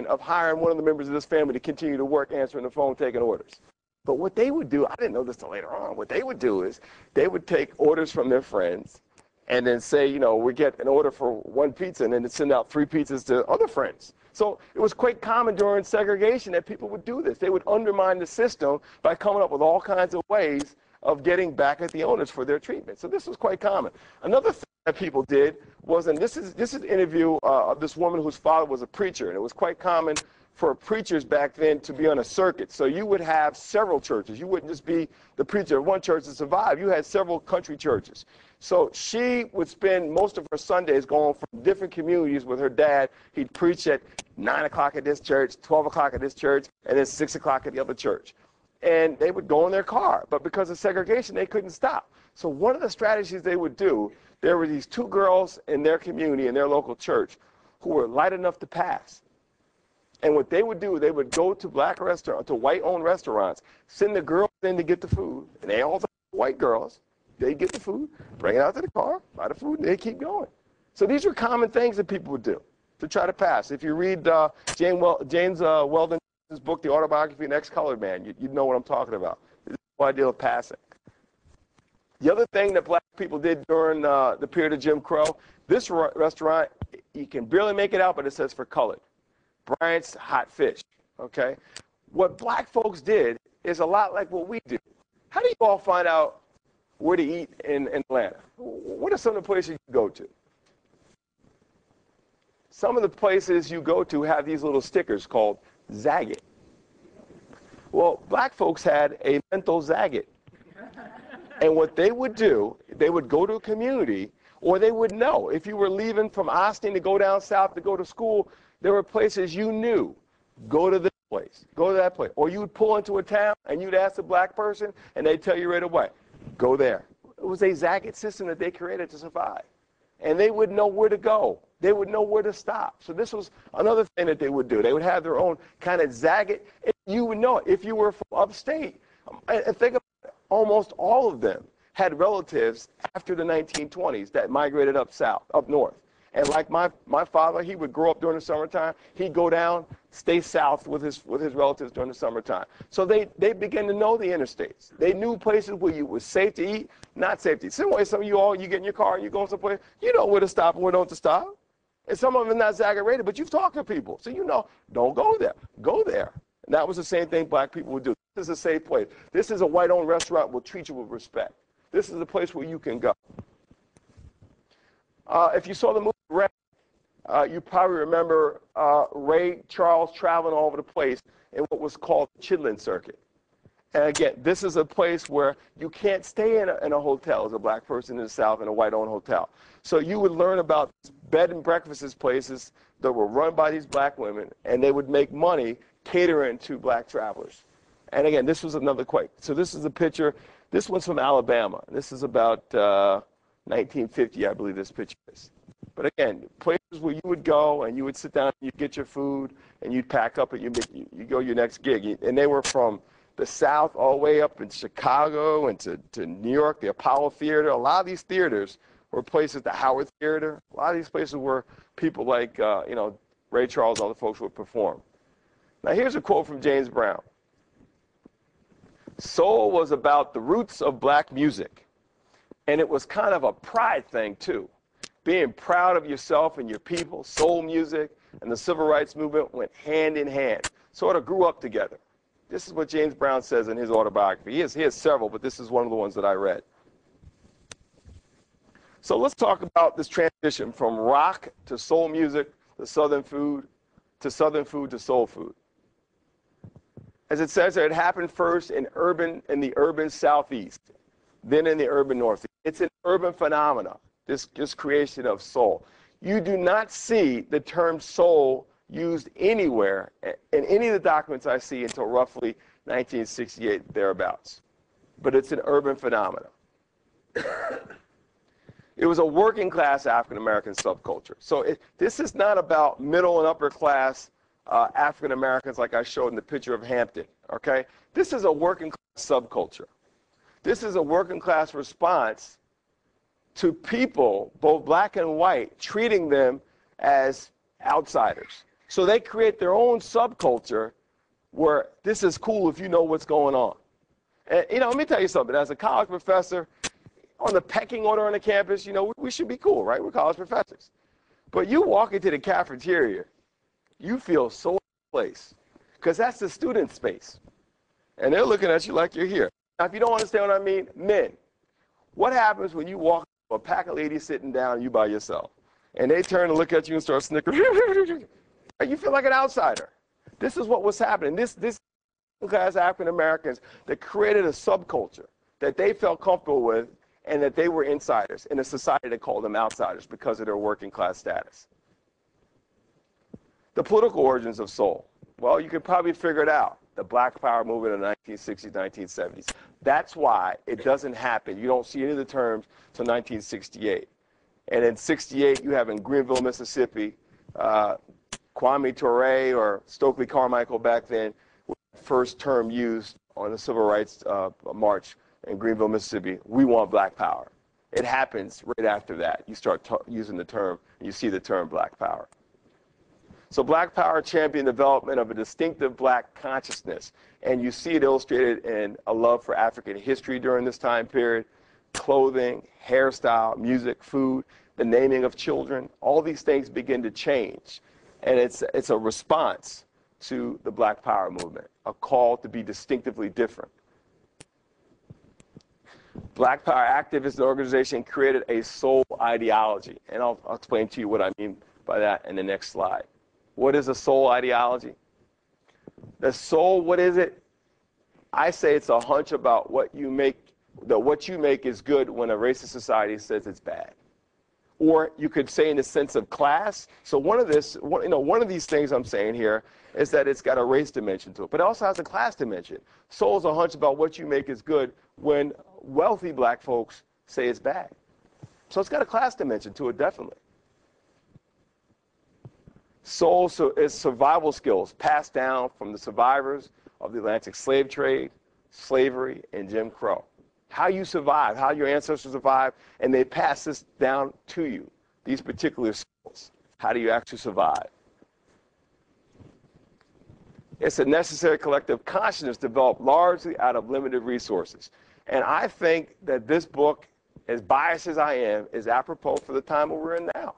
of hiring one of the members of this family to continue to work, answering the phone, taking orders. But what they would do, I didn't know this till later on, what they would do is they would take orders from their friends, and then say, you know, we get an order for one pizza and then send out 3 pizzas to other friends. So it was quite common during segregation that people would do this. They would undermine the system by coming up with all kinds of ways of getting back at the owners for their treatment. So this was quite common. Another thing that people did was, and this is an interview of this woman whose father was a preacher, and it was quite common for preachers back then to be on a circuit. So you would have several churches. You wouldn't just be the preacher of one church to survive. You had several country churches. So she would spend most of her Sundays going from different communities with her dad. He'd preach at 9 o'clock at this church, 12 o'clock at this church, and then 6 o'clock at the other church. And they would go in their car. But because of segregation, they couldn't stop. So one of the strategies they would do, there were these 2 girls in their community, in their local church, who were light enough to pass. And what they would do, they would go to white-owned restaurants, send the girls in to get the food, and they all white girls. They get the food, bring it out to the car, buy the food, and they keep going. So these were common things that people would do to try to pass. If you read James Weldon's book, The Autobiography of an Ex-Colored Man, you'd know what I'm talking about. The whole idea of passing. The other thing that black people did during the period of Jim Crow, this restaurant, you can barely make it out, but it says for colored. Bryant's Hot Fish, okay? What black folks did is a lot like what we do. How do you all find out where to eat in Atlanta? What are some of the places you go to? Some of the places you go to have these little stickers called Zagat. Well, black folks had a mental Zagat. And what they would do, they would go to a community, or they would know. If you were leaving from Austin to go down south to go to school, there were places you knew. Go to this place, go to that place. Or you would pull into a town and you'd ask a black person and they'd tell you right away, go there. It was a Zagat system that they created to survive. And they would know where to go. They would know where to stop. So this was another thing that they would do. They would have their own kind of Zagat. You would know it. If you were from upstate, and think about it, almost all of them had relatives after the 1920s that migrated up south, up north. And like my father, he would grow up during the summertime. He'd go down, stay south with his relatives during the summertime. So they began to know the interstates. They knew places where it was safe to eat, not safe to eat. Same way some of you get in your car and you go someplace, you know where to stop and where not to stop. And some of them are not Zagat rated, but you've talked to people. So you know, don't go there. Go there. And that was the same thing black people would do. This is a safe place. This is a white-owned restaurant will treat you with respect. This is a place where you can go. If you saw the movie Ray, you probably remember Ray Charles traveling all over the place in what was called the Chitlin Circuit. And again, this is a place where you can't stay in a hotel as a black person in the South in a white-owned hotel. So you would learn about bed and breakfast places that were run by these black women, and they would make money catering to black travelers. And again, this was another quake. So this is a picture. This one's from Alabama. This is about 1950, I believe this picture is. But again, places where you would go and you would sit down and you'd get your food and you'd pack up and you go your next gig. And they were from the South all the way up in Chicago and to New York, the Apollo Theater. A lot of these theaters were places, the Howard Theater. A lot of these places where people like, Ray Charles and other folks would perform. Now here's a quote from James Brown. Soul was about the roots of black music. And it was kind of a pride thing, too. Being proud of yourself and your people, soul music, and the civil rights movement went hand in hand, sort of grew up together. This is what James Brown says in his autobiography. He has several, but this is one of the ones that I read. So let's talk about this transition from rock to soul music, to southern food, to soul food. As it says there, it happened first in the urban southeast, then in the urban northeast. It's an urban phenomenon, this creation of soul. You do not see the term soul used anywhere in any of the documents I see until roughly 1968, thereabouts. But it's an urban phenomenon. It was a working class African-American subculture. So this is not about middle and upper class African-Americans like I showed in the picture of Hampton, okay? This is a working class subculture. This is a working class response to people, both black and white, treating them as outsiders. So they create their own subculture where this is cool if you know what's going on. And, let me tell you something. As a college professor, on the pecking order on the campus, you know, we should be cool, right? We're college professors. But you walk into the cafeteria, you feel so out of place, because that's the student space. And they're looking at you like you're here. Now, if you don't understand what I mean, men, what happens when you walk to a pack of ladies sitting down, you by yourself, and they turn and look at you and start snickering? You feel like an outsider. This is what was happening. This class African Americans that created a subculture that they felt comfortable with, and that they were insiders in a society that called them outsiders because of their working class status. The political origins of soul. Well, you could probably figure it out. The Black Power movement in the 1960s, 1970s. That's why it doesn't happen. You don't see any of the terms till 1968. And in 68, you have in Greenville, Mississippi, Kwame Ture, or Stokely Carmichael back then, first term used on the Civil Rights March in Greenville, Mississippi. We want Black Power. It happens right after that. You start using the term, and you see the term Black Power. So Black Power championed development of a distinctive black consciousness. And you see it illustrated in a love for African history during this time period, clothing, hairstyle, music, food, the naming of children. All these things begin to change. And it's a response to the Black Power movement, a call to be distinctively different. Black Power activists and organization created a soul ideology. And I'll explain to you what I mean by that in the next slide. What is a soul ideology? The soul, what is it? I say it's a hunch about what you make, that what you make is good when a racist society says it's bad. Or you could say in the sense of class. So one of these things I'm saying here is that it's got a race dimension to it, but it also has a class dimension. Soul's a hunch about what you make is good when wealthy black folks say it's bad. So it's got a class dimension to it, definitely. Soul is survival skills passed down from the survivors of the Atlantic slave trade, slavery, and Jim Crow. How you survive, how your ancestors survived, and they pass this down to you, these particular skills. How do you actually survive? It's a necessary collective consciousness developed largely out of limited resources. And I think that this book, as biased as I am, is apropos for the time we're in now.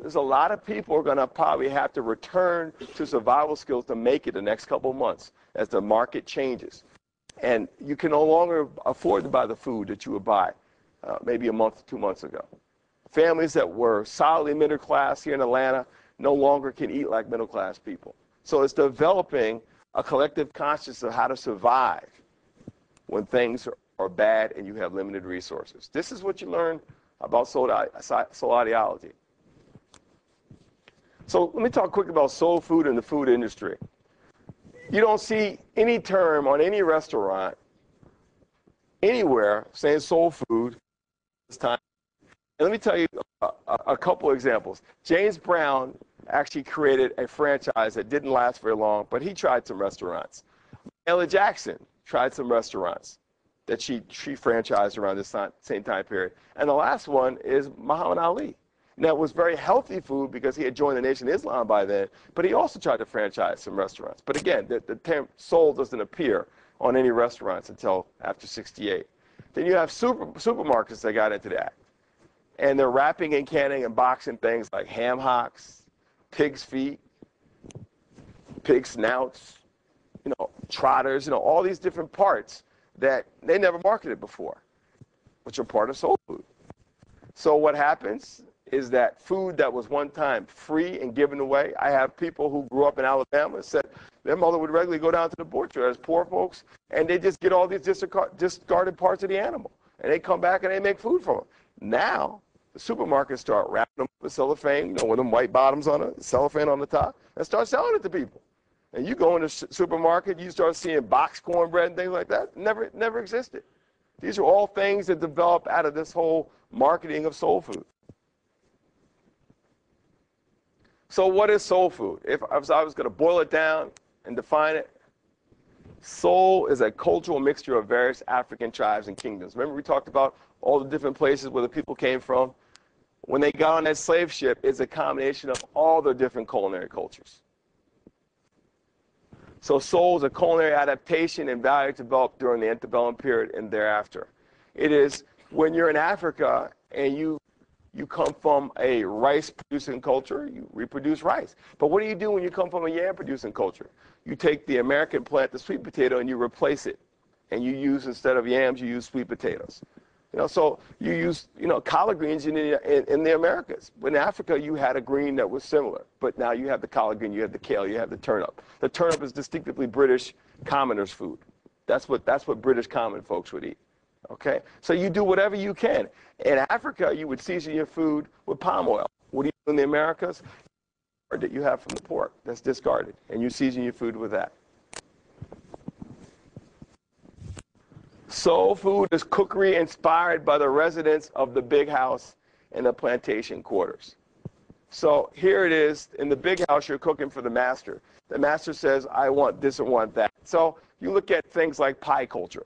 There's a lot of people who are going to probably have to return to survival skills to make it the next couple of months as the market changes. And you can no longer afford to buy the food that you would buy maybe a month, 2 months ago. Families that were solidly middle class here in Atlanta no longer can eat like middle class people. So it's developing a collective consciousness of how to survive when things are bad and you have limited resources. This is what you learn about soul ideology. So let me talk quick about soul food in the food industry. You don't see any term on any restaurant anywhere saying soul food this time. And let me tell you a couple examples. James Brown actually created a franchise that didn't last very long, but he tried some restaurants. Ella Jackson tried some restaurants that she franchised around this same time period. And the last one is Muhammad Ali. Now, it was very healthy food because he had joined the Nation of Islam by then, but he also tried to franchise some restaurants. But again, the term soul doesn't appear on any restaurants until after 68. Then you have supermarkets that got into that. And they're wrapping and canning and boxing things like ham hocks, pig's feet, pig snouts, trotters, all these different parts that they never marketed before, which are part of soul food. So what happens is that food that was one time free and given away. I have people who grew up in Alabama and said their mother would regularly go down to the butcher as poor folks, and they just get all these discarded parts of the animal. And they come back and they make food for them. Now, the supermarkets start wrapping them with cellophane, with them white bottoms on it, cellophane on the top, and start selling it to people. And you go in the supermarket, you start seeing boxed cornbread and things like that. Never existed. These are all things that develop out of this whole marketing of soul food. So what is soul food? If I was going to boil it down and define it, soul is a cultural mixture of various African tribes and kingdoms. Remember we talked about all the different places where the people came from? When they got on that slave ship, it's a combination of all the different culinary cultures. So soul is a culinary adaptation and value developed during the antebellum period and thereafter. It is when you're in Africa and you come from a rice-producing culture, you reproduce rice. But what do you do when you come from a yam-producing culture? You take the American plant, the sweet potato, and you replace it. And you use, instead of yams, you use sweet potatoes. So you use, collard greens in the Americas. But in Africa, you had a green that was similar. But now you have the collard green, you have the kale, you have the turnip. The turnip is distinctively British commoners' food. That's what British common folks would eat. Okay? So you do whatever you can. In Africa, you would season your food with palm oil. What do you do in the Americas? That you have from the pork that's discarded. And you season your food with that. Soul food is cookery inspired by the residents of the big house and the plantation quarters. So here it is. In the big house, you're cooking for the master. The master says, I want this and want that. So you look at things like pie culture.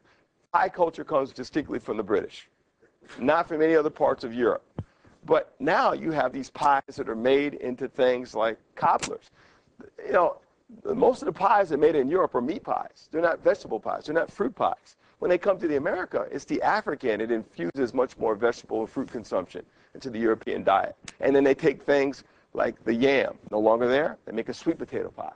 Pie culture comes distinctly from the British, not from any other parts of Europe. But now you have these pies that are made into things like cobblers. Most of the pies that are made in Europe are meat pies. They're not vegetable pies. They're not fruit pies. When they come to the America, it's the African. It infuses much more vegetable and fruit consumption into the European diet. And then they take things like the yam, no longer there. They make a sweet potato pie.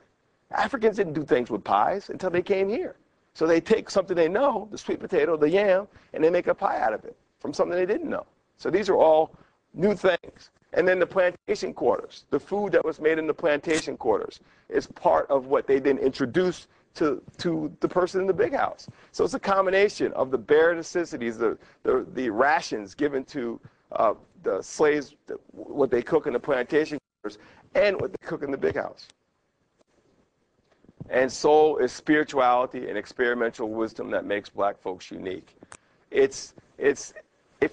Africans didn't do things with pies until they came here. So they take something they know, the sweet potato, the yam, and they make a pie out of it from something they didn't know. So these are all new things. And then the plantation quarters, the food that was made in the plantation quarters is part of what they then introduced to the person in the big house. So it's a combination of the bare necessities, the rations given to the slaves, what they cook in the plantation quarters, and what they cook in the big house. And soul is spirituality and experimental wisdom that makes black folks unique. If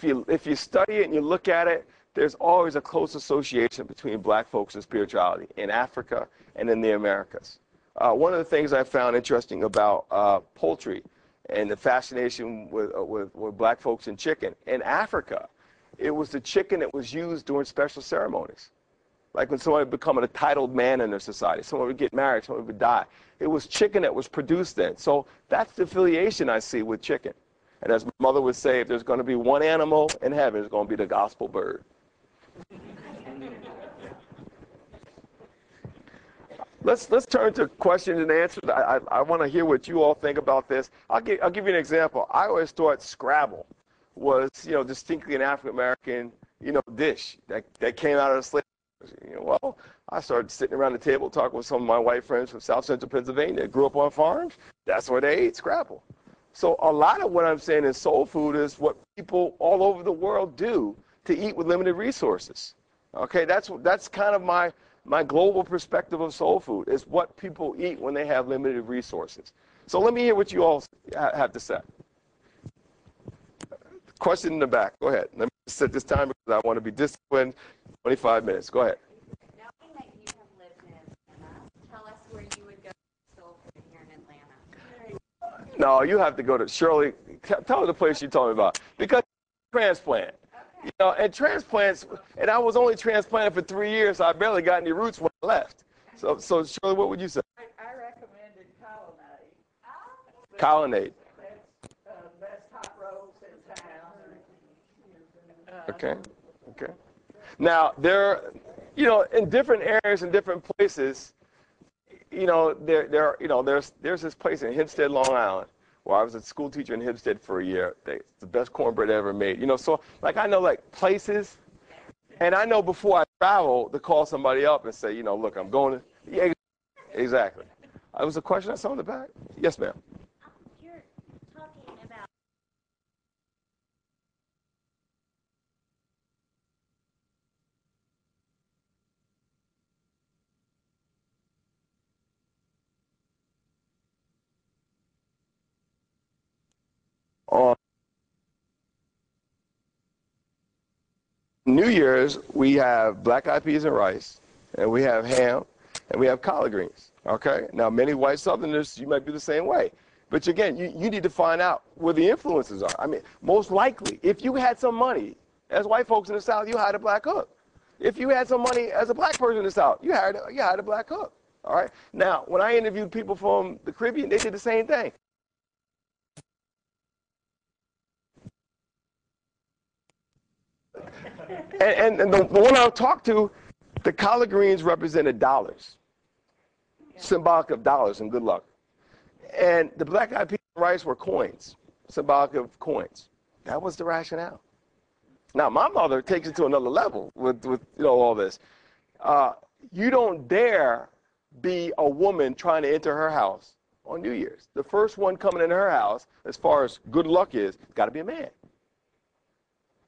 you study it and you look at it, there's always a close association between black folks and spirituality in Africa and in the Americas. One of the things I found interesting about poultry and the fascination with black folks and chicken, in Africa, it was the chicken that was used during special ceremonies. Like when somebody would become a titled man in their society, someone would get married, someone would die. It was chicken that was produced then. So that's the affiliation I see with chicken. And as my mother would say, if there's going to be one animal in heaven, it's going to be the gospel bird. Let's turn to questions and answers. I want to hear what you all think about this. I'll give you an example. I always thought Scrabble was, distinctly an African American, dish that came out of the slave. Well, I started sitting around the table talking with some of my white friends from South Central Pennsylvania that grew up on farms. That's where they ate Scrabble. So a lot of what I'm saying in soul food is what people all over the world do to eat with limited resources. Okay, that's kind of my global perspective of soul food, is what people eat when they have limited resources. So let me hear what you all have to say. Question in the back. Go ahead. Let me set this time because I want to be disciplined. 25 minutes. Go ahead. Knowing that you have lived in Atlanta, tell us where you would go to soul food here in Atlanta. No, you have to go to Shirley. Tell her the place you told me about. Because transplant. Okay. And transplants, and I was only transplanted for 3 years, so I barely got any roots when I left. So Shirley, what would you say? I recommended Colonnade. Colonnade. Best hot rolls in town. Okay. Now, in different areas and different places, there's this place in Hempstead, Long Island, where I was a school teacher in Hempstead for a year. It's the best cornbread ever made. So I know places, and I know before I travel to call somebody up and say, look, I'm going to. Yeah, exactly. Was a question I saw in the back? Yes, ma'am. You're talking about On New Year's, we have black-eyed peas and rice, and we have ham, and we have collard greens. Okay? Now, many white Southerners, you might be the same way. But again, you need to find out where the influences are. I mean, most likely, if you had some money, as white folks in the South, you hired a black cook. If you had some money as a black person in the South, you hired a black cook. All right? Now, when I interviewed people from the Caribbean, they did the same thing. And the one I talked to, the collard greens represented dollars, symbolic of dollars and good luck. And the black-eyed peas and rice were coins, symbolic of coins. That was the rationale. Now, my mother takes it to another level with all this. You don't dare be a woman trying to enter her house on New Year's. The first one coming in her house, as far as good luck is, got to be a man.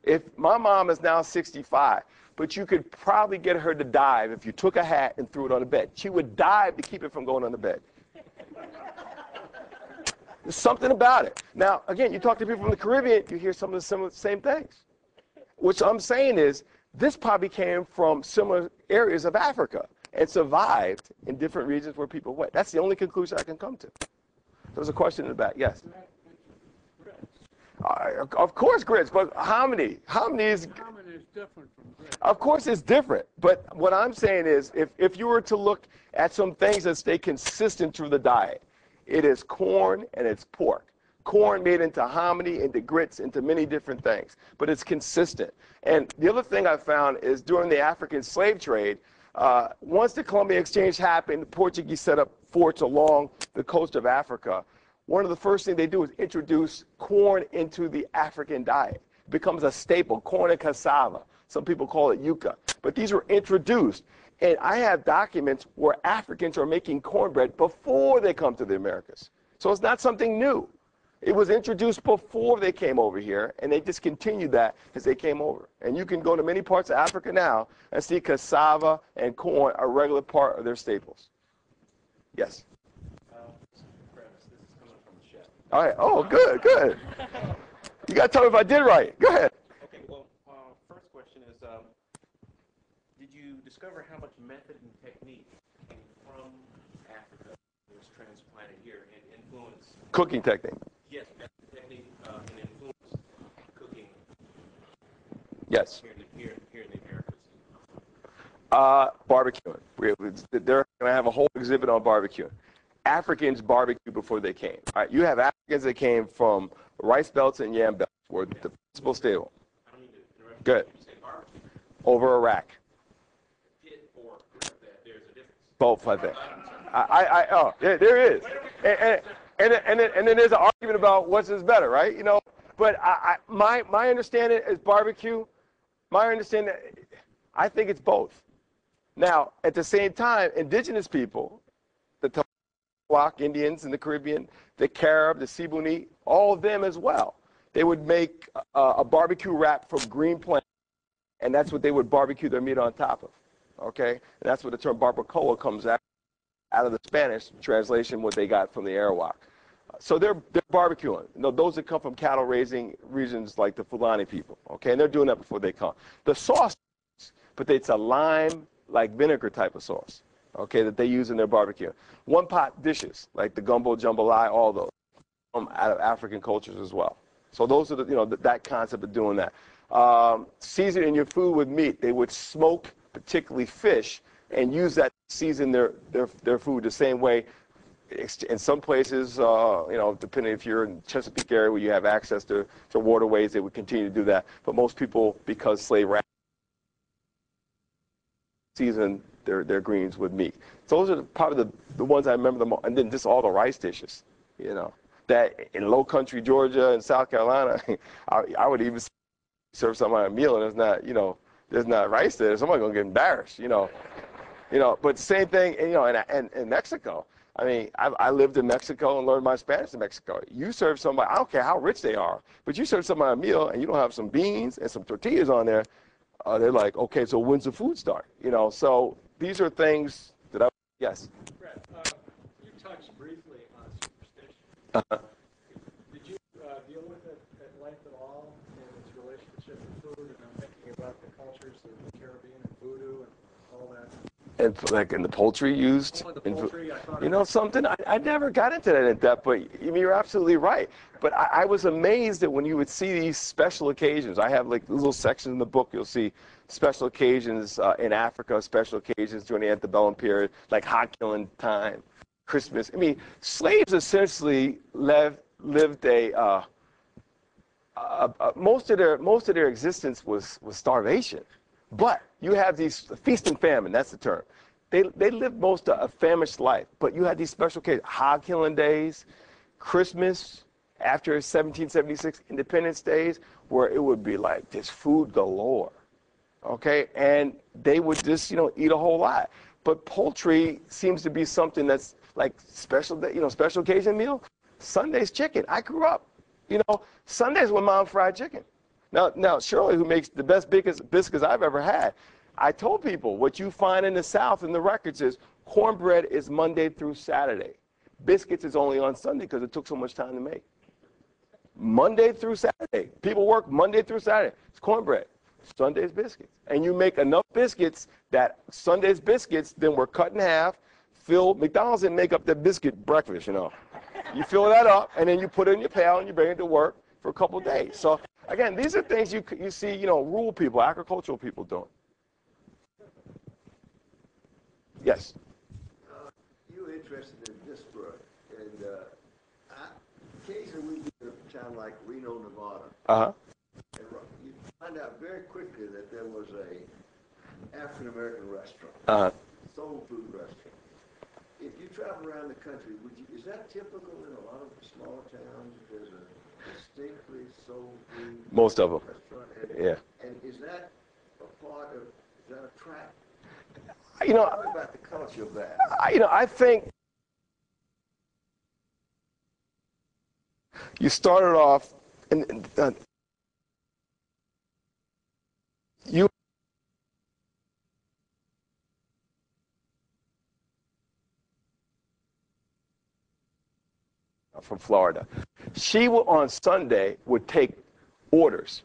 If my mom is now 65, but you could probably get her to dive if you took a hat and threw it on the bed. She would dive to keep it from going on the bed. There's something about it. Now, again, you talk to people from the Caribbean, you hear some of the same things. What I'm saying is, this probably came from similar areas of Africa and survived in different regions where people went. That's the only conclusion I can come to. There was a question in the back. Yes? Of course grits, but hominy. Hominy is different from grits. Of course it's different. But what I'm saying is, if you were to look at some things that stay consistent through the diet, it is corn and it's pork. Corn made into hominy, into grits, into many different things. But it's consistent. And the other thing I found is during the African slave trade, once the Columbian Exchange happened, the Portuguese set up forts along the coast of Africa. One of the first things they do is introduce corn into the African diet. It becomes a staple, corn and cassava. Some people call it yuca. But these were introduced. And I have documents where Africans are making cornbread before they come to the Americas. So it's not something new. It was introduced before they came over here, and they just continued that as they came over. And you can go to many parts of Africa now and see cassava and corn a regular part of their staples. Yes? All right. Oh, good, good. You got to tell me if I did right. Go ahead. Okay, well, first question is, did you discover how much method and technique came from Africa that was transplanted here and influenced? Cooking technique. Yes, method and technique and influenced cooking. Yes. Here in the Americas. Barbecuing. They're going to have a whole exhibit on barbecuing. Africans barbecued before they came. All right, you have Africans that came from rice belts and yam belts, were the principal staple. I don't mean to interrupt. Good. You say barbecue. Over Iraq. Pit or there's a difference. Both, I think. Oh, yeah, there is. And then there's an argument about what's is better, right? You know, but my understanding is barbecue. My understanding, I think it's both. Now, at the same time, indigenous people, the Indians in the Caribbean, the Carib, the Siboney, all of them as well. They would make a barbecue wrap from green plants, and that's what they would barbecue their meat on top of. Okay? And that's where the term barbacoa comes out of the Spanish translation, what they got from the Arawak. So they're barbecuing. You know, those that come from cattle raising regions like the Fulani people. Okay? And they're doing that before they come. The sauce, but it's a lime, like vinegar type of sauce. Okay, that they use in their barbecue. One-pot dishes, like the gumbo, jambalaya, all those, out of African cultures as well. So those are that concept of doing that. Seasoning your food with meat. They would smoke, particularly fish, and use that to season their food the same way. In some places, depending if you're in Chesapeake area where you have access to waterways, they would continue to do that. But most people, because slave season their greens with meat. So those are probably the ones I remember the most. And then just all the rice dishes, that in low country Georgia and South Carolina, I would even serve somebody a meal and there's not rice there. Somebody's gonna get embarrassed, But same thing, in Mexico. I mean, I lived in Mexico and learned my Spanish in Mexico. You serve somebody, I don't care how rich they are, but you serve somebody a meal and you don't have some beans and some tortillas on there, they're like, okay, so when's the food start? So these are things that yes? Brett, you touched briefly on superstition. Did you deal with it at length at all in its relationship to food? And I'm thinking about the cultures of the Caribbean and voodoo and all that. And like in the poultry used? Oh, the poultry, Something, I never got into that in depth, but you're absolutely right. But I was amazed that when you would see these special occasions, I have like little sections in the book, you'll see special occasions in Africa, special occasions during the antebellum period, like hog killing time, Christmas. I mean, slaves essentially lived a most of their existence was starvation. But you have these feast and famine. That's the term. They lived most of a famished life. But you had these special occasions, hog killing days, Christmas, after 1776 Independence Days, where it would be like this food galore. Okay, and they would just eat a whole lot. But poultry seems to be something that's like special occasion meal. Sunday's chicken. I grew up, Sundays with mom fried chicken. Now Shirley, who makes the best biscuits I've ever had, I told people what you find in the South in the records is cornbread is Monday through Saturday. Biscuits is only on Sunday because it took so much time to make. Monday through Saturday. People work Monday through Saturday. It's cornbread. Sunday's biscuits. And you make enough biscuits that Sunday's biscuits then were cut in half, filled. McDonald's didn't make up the biscuit breakfast, You fill that up, and then you put it in your pail, and you bring it to work for a couple of days. So, again, these are things you see, rural people, agricultural people doing. Yes? You're interested in diaspora, and occasionally we get a town like Reno, Nevada. Uh-huh. And you find out very quickly that there was a African-American restaurant, soul food restaurant. If you travel around the country, is that typical in a lot of the smaller towns? There's a distinctly soul food Most of them. restaurant. Yeah. And is that a track? Tell me about the culture of that. I think you started off, and you from Florida. She on Sunday would take orders,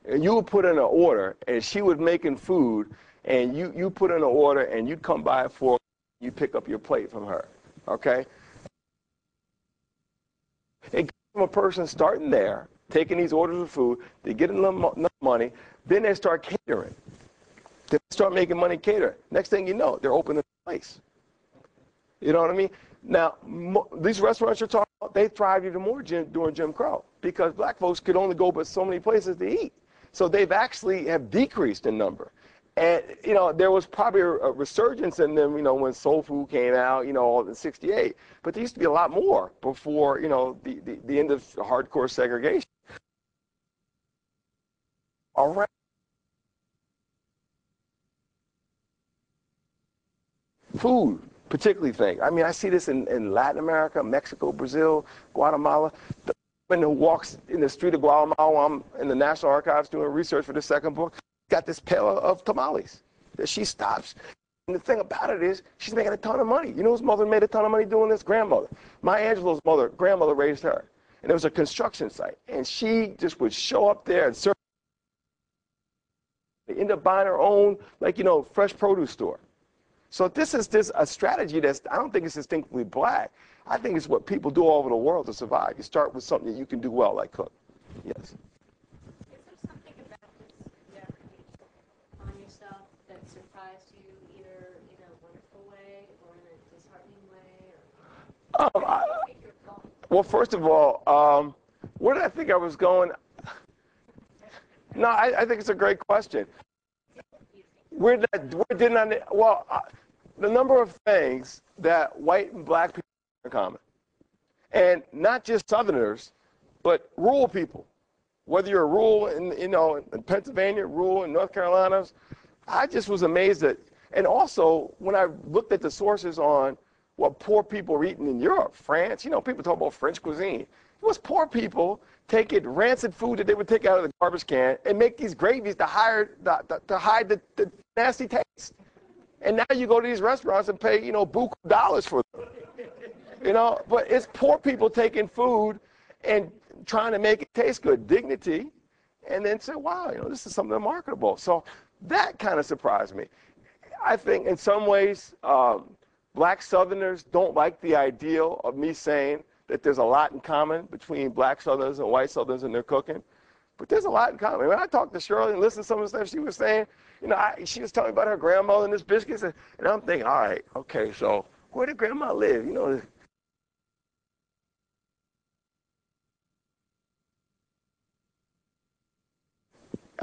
and you would put in an order, and she was making food, and you put in an order, and you'd come by at 4, you pick up your plate from her, okay? It comes from a person starting there, taking these orders of food, they get enough money, then they start catering. They start making money catering. Next thing you know, they're opening a place. You know what I mean? Now, these restaurants you're talking about, they thrived even more during Jim Crow because black folks could only go but so many places to eat. So they've actually have decreased in number. And, there was probably a resurgence in them, when soul food came out, in '68. But there used to be a lot more before, the end of hardcore segregation. Around food, particularly things. I mean, I see this in Latin America, Mexico, Brazil, Guatemala. The woman who walks in the street of Guatemala while I'm in the National Archives doing research for the second book, got this pail of tamales that she stops. And the thing about it is she's making a ton of money. You know whose mother made a ton of money doing this? Grandmother. Maya Angelou's grandmother raised her. And it was a construction site. And she just would show up there and serve. They end up buying her own, fresh produce store. So this is a strategy I don't think it's distinctly black. I think it's what people do all over the world to survive. You start with something that you can do well, like cook. Yes. Is there something about this on yourself that surprised you, either in a wonderful way or in a disheartening way? Well, first of all, where did I think I was going? No, I think it's a great question. The number of things that white and black people have in common, and not just Southerners, but rural people. Whether you're rural in Pennsylvania, rural in North Carolina, I just was amazed at. And also, when I looked at the sources on what poor people are eating in Europe, France, people talk about French cuisine. It was poor people taking rancid food that they would take out of the garbage can and make these gravies to hide the nasty taste. And now you go to these restaurants and pay, buku dollars for them. But it's poor people taking food and trying to make it taste good, dignity, and then say, wow, this is something marketable. So that kind of surprised me. I think in some ways, black Southerners don't like the ideal of me saying that there's a lot in common between black Southerners and white Southerners in their cooking. But there's a lot in common. When I talked to Shirley and listened to some of the stuff she was saying, she was telling me about her grandmother and this biscuits, and I'm thinking, all right, okay, so where did grandma live?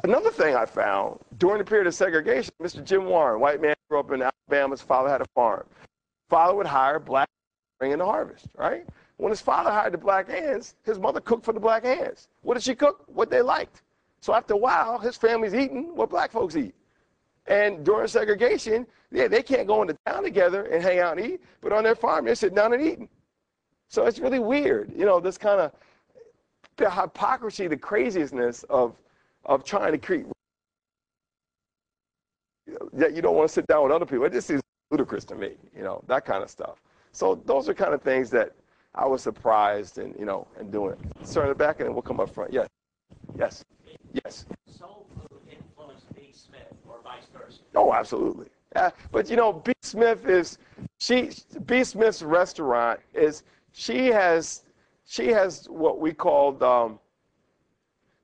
Another thing I found, during the period of segregation, Mr. Jim Warren, white man, grew up in Alabama, his father had a farm. Father would hire black hands to bring in the harvest, right? When his father hired the black hands, his mother cooked for the black hands. What did she cook? What they liked. So after a while, his family's eating what black folks eat. And during segregation, yeah, they can't go into town together and hang out and eat, but on their farm, they're sitting down and eating. So it's really weird, you know, this kind of the hypocrisy, the craziness of trying to create, that you don't want to sit down with other people. It just seems ludicrous to me, you know, that kind of stuff. So those are kind of things that I was surprised in, you know, in doing. Sir, in the back, and then we'll come up front. Yes, yes, yes. Soul food influenced B. Smith, or vice versa. Oh, absolutely. But you know, B. Smith's restaurant is, she has what we called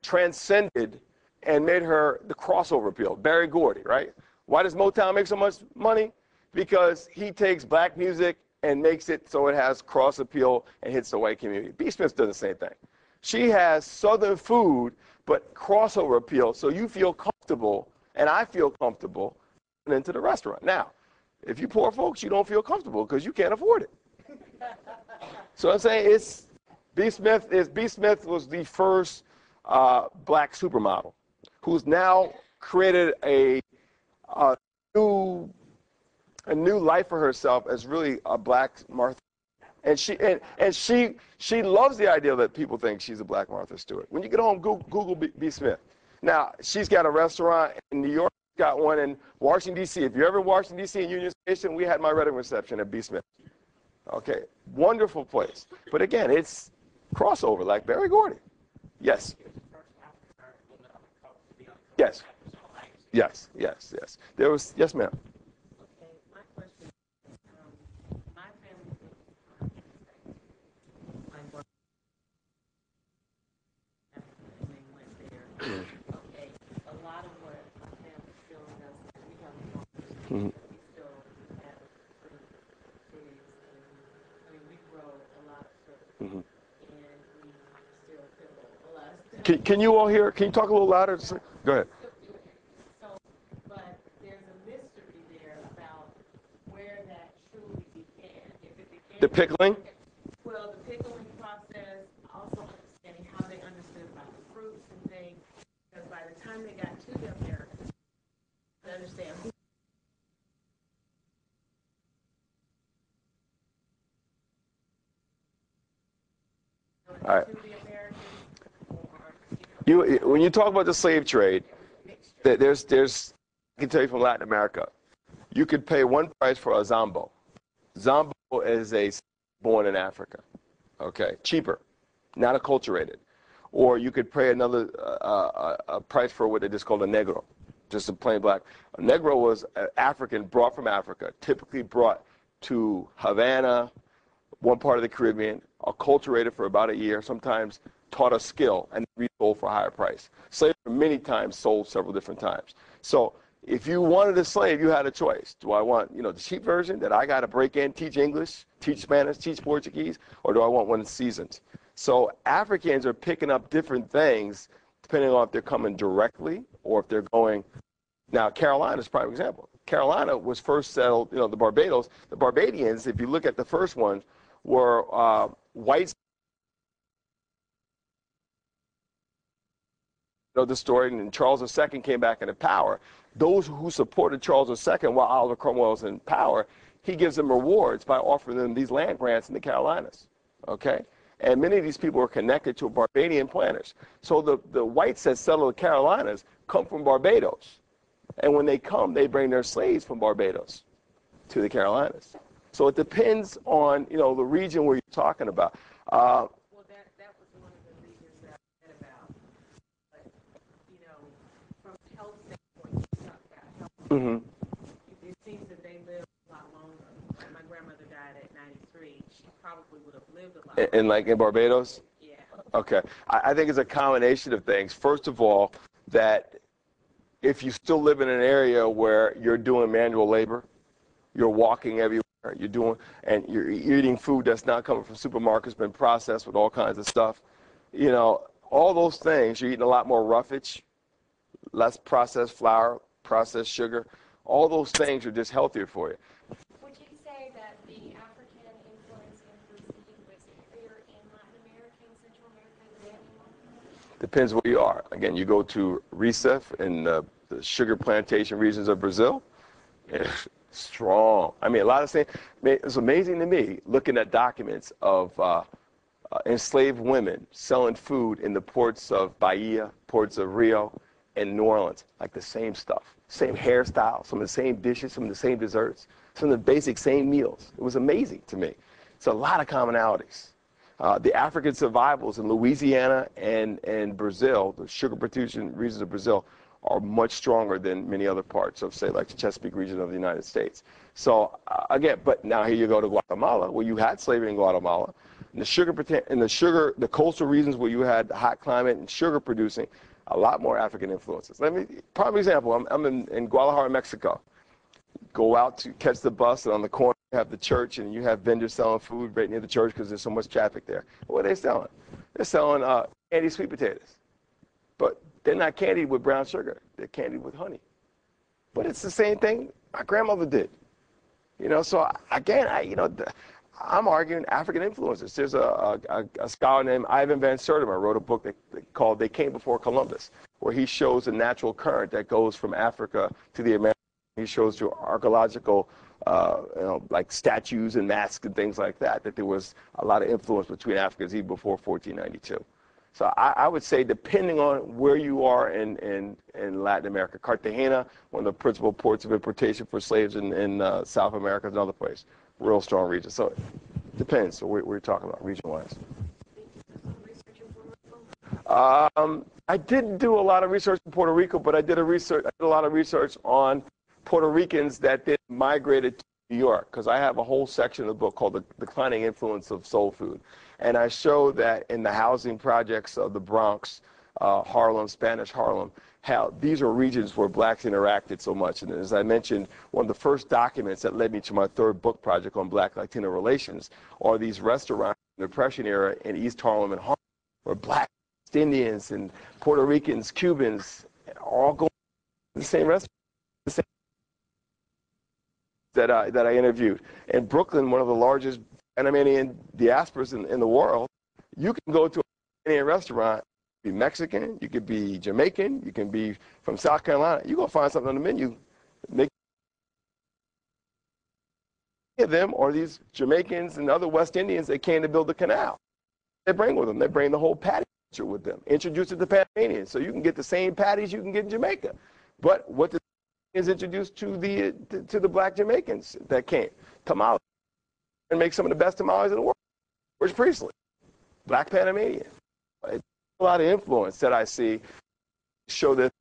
transcended and made her the crossover appeal. Barry Gordy, right? Why does Motown make so much money? Because he takes black music and makes it so it has cross appeal and hits the white community. B. Smith does the same thing. She has Southern food, but crossover appeal, so you feel comfortable, and I feel comfortable into the restaurant. Now, if you poor folks, you don't feel comfortable because you can't afford it. So I'm saying B. Smith was the first black supermodel who's now created a new life for herself as really a black Martha. And she loves the idea that people think she's a black Martha Stewart. When you get home, Google B. Smith. Now, she's got a restaurant in New York, got one in Washington, D.C. If you're ever in Washington, D.C. in Union Station, we had my wedding reception at B. Smith. Okay, wonderful place. But again, it's crossover like Barry Gordy. Yes. Yes. Yes, yes, yes. There was, yes, ma'am. Okay, my question is, my family, and they went there. Okay, a lot of what my family still does, we have a farm, we still have fruit trees, and I mean, we grow a lot of fruit, and we still pickle a lot of stuff. Can you all hear? Can you talk a little louder? Go ahead. The pickling? Well, the pickling process, also understanding how they understood about the fruits and things, because by the time they got to the Americans, they understand who. All right. When you talk about the slave trade, there's I can tell you from Latin America, you could pay one price for a zombo. Zombo is a born in Africa, okay, cheaper, not acculturated. Or you could pay another a price for what they just called a negro, just a plain black. A negro was an African brought from Africa, typically brought to Havana, one part of the Caribbean, acculturated for about a year, sometimes taught a skill and resold for a higher price. Slaves were many times sold several different times. So if you wanted a slave, you had a choice. Do I want, you know, the cheap version that I got to break in, teach English, teach Spanish, teach Portuguese, or do I want one that's seasoned? So Africans are picking up different things depending on if they're coming directly or if they're going. Now, Carolina is a prime example. Carolina was first settled, you know, the Barbados. The Barbadians, if you look at the first ones, were whites. You know the story, and Charles II came back into power. Those who supported Charles II while Oliver Cromwell was in power, he gives them rewards by offering them these land grants in the Carolinas, okay? And many of these people were connected to Barbadian planters. So the whites that settle the Carolinas come from Barbados. And when they come, they bring their slaves from Barbados to the Carolinas. So it depends on, you know, the region where you're talking about. Well, that was one of the regions that I read about. But, you know, from a health standpoint, you talk about health. It seems that they live a lot longer. Like my grandmother died at 93. She probably would have lived a lot longer. And like in Barbados? Yeah. Okay. I think it's a combination of things. First of all, that if you still live in an area where you're doing manual labor, you're walking everywhere, you're doing, and you're eating food that's not coming from supermarkets, been processed with all kinds of stuff, you know, all those things, you're eating a lot more roughage, less processed flour, processed sugar. All those things are just healthier for you. Would you say that the African influence in cuisine was clear in Latin America and Central America than anyone? Depends where you are. Again, you go to Recife in the sugar plantation regions of Brazil, it's strong. I mean, a lot of things. It's amazing to me looking at documents of enslaved women selling food in the ports of Bahia, ports of Rio, and New Orleans. Like the same stuff, same hairstyle, some of the same dishes, some of the same desserts, some of the basic same meals. It was amazing to me. It's a lot of commonalities. The African survivals in Louisiana and Brazil, the sugar producing regions of Brazil, are much stronger than many other parts of, say, like the Chesapeake region of the United States. So again, but now here you go to Guatemala, where you had slavery in Guatemala. In the coastal regions where you had hot climate and sugar producing, a lot more African influences. Prime example, I'm in Guadalajara, Mexico. Go out to catch the bus, and on the corner you have the church, and you have vendors selling food right near the church because there's so much traffic there. What are they selling? They're selling candied sweet potatoes. But they're not candied with brown sugar. They're candied with honey. But it's the same thing my grandmother did. So again, I'm arguing African influences. There's a scholar named Ivan Van Sertima wrote a book called They Came Before Columbus, where he shows the natural current that goes from Africa to the Americas. He shows through archaeological, like statues and masks and things like that there was a lot of influence between Africans even before 1492. So I would say, depending on where you are in Latin America, Cartagena, one of the principal ports of importation for slaves in South America, is another place. Real strong region. So it depends. So we're talking about region-wise. I didn't do a lot of research in Puerto Rico, but I did a lot of research on Puerto Ricans that then migrated to New York, because I have a whole section of the book called The Declining Influence of Soul Food. And I show that in the housing projects of the Bronx, Harlem, Spanish Harlem, how these are regions where blacks interacted so much. And as I mentioned, one of the first documents that led me to my third book project on Black-Latino relations are these restaurants in the Depression era in East Harlem and Harlem, where Black Indians and Puerto Ricans, Cubans, all going to the same restaurant. That I interviewed. In Brooklyn, one of the largest Panamanian diasporas in the world, you can go to a Panamanian restaurant, be Mexican, you could be Jamaican, you can be from South Carolina. You're going to find something on the menu. Many of them are these Jamaicans and other West Indians that came to build the canal. They bring with them. They bring the whole patty culture with them. Introduce it to Panamanians. So you can get the same patties you can get in Jamaica. But what is introduced to the black Jamaicans that came. Tamales. And make some of the best tamales in the world. Where's Priestley? Black Panamanian. It's a lot of influence that I see show that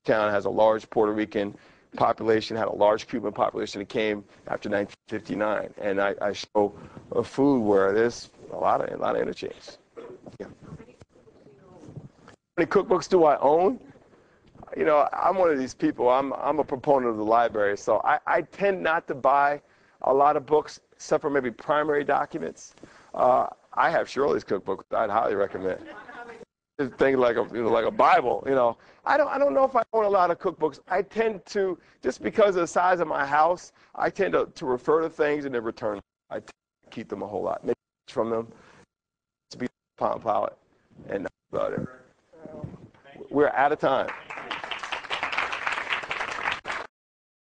town has a large Puerto Rican population, had a large Cuban population that came after 1959. And I show a food where there's a lot of interchange. Yeah. How many cookbooks do I own? I'm one of these people. I'm a proponent of the library, so I tend not to buy a lot of books, except for maybe primary documents. I have Shirley's cookbook. I'd highly recommend. It's things like a Bible. I don't know if I own a lot of cookbooks. I tend to, just because of the size of my house, I tend to refer to things and then return. I tend to keep them a whole lot. Maybe from them to be palate, and that's about it. We're out of time.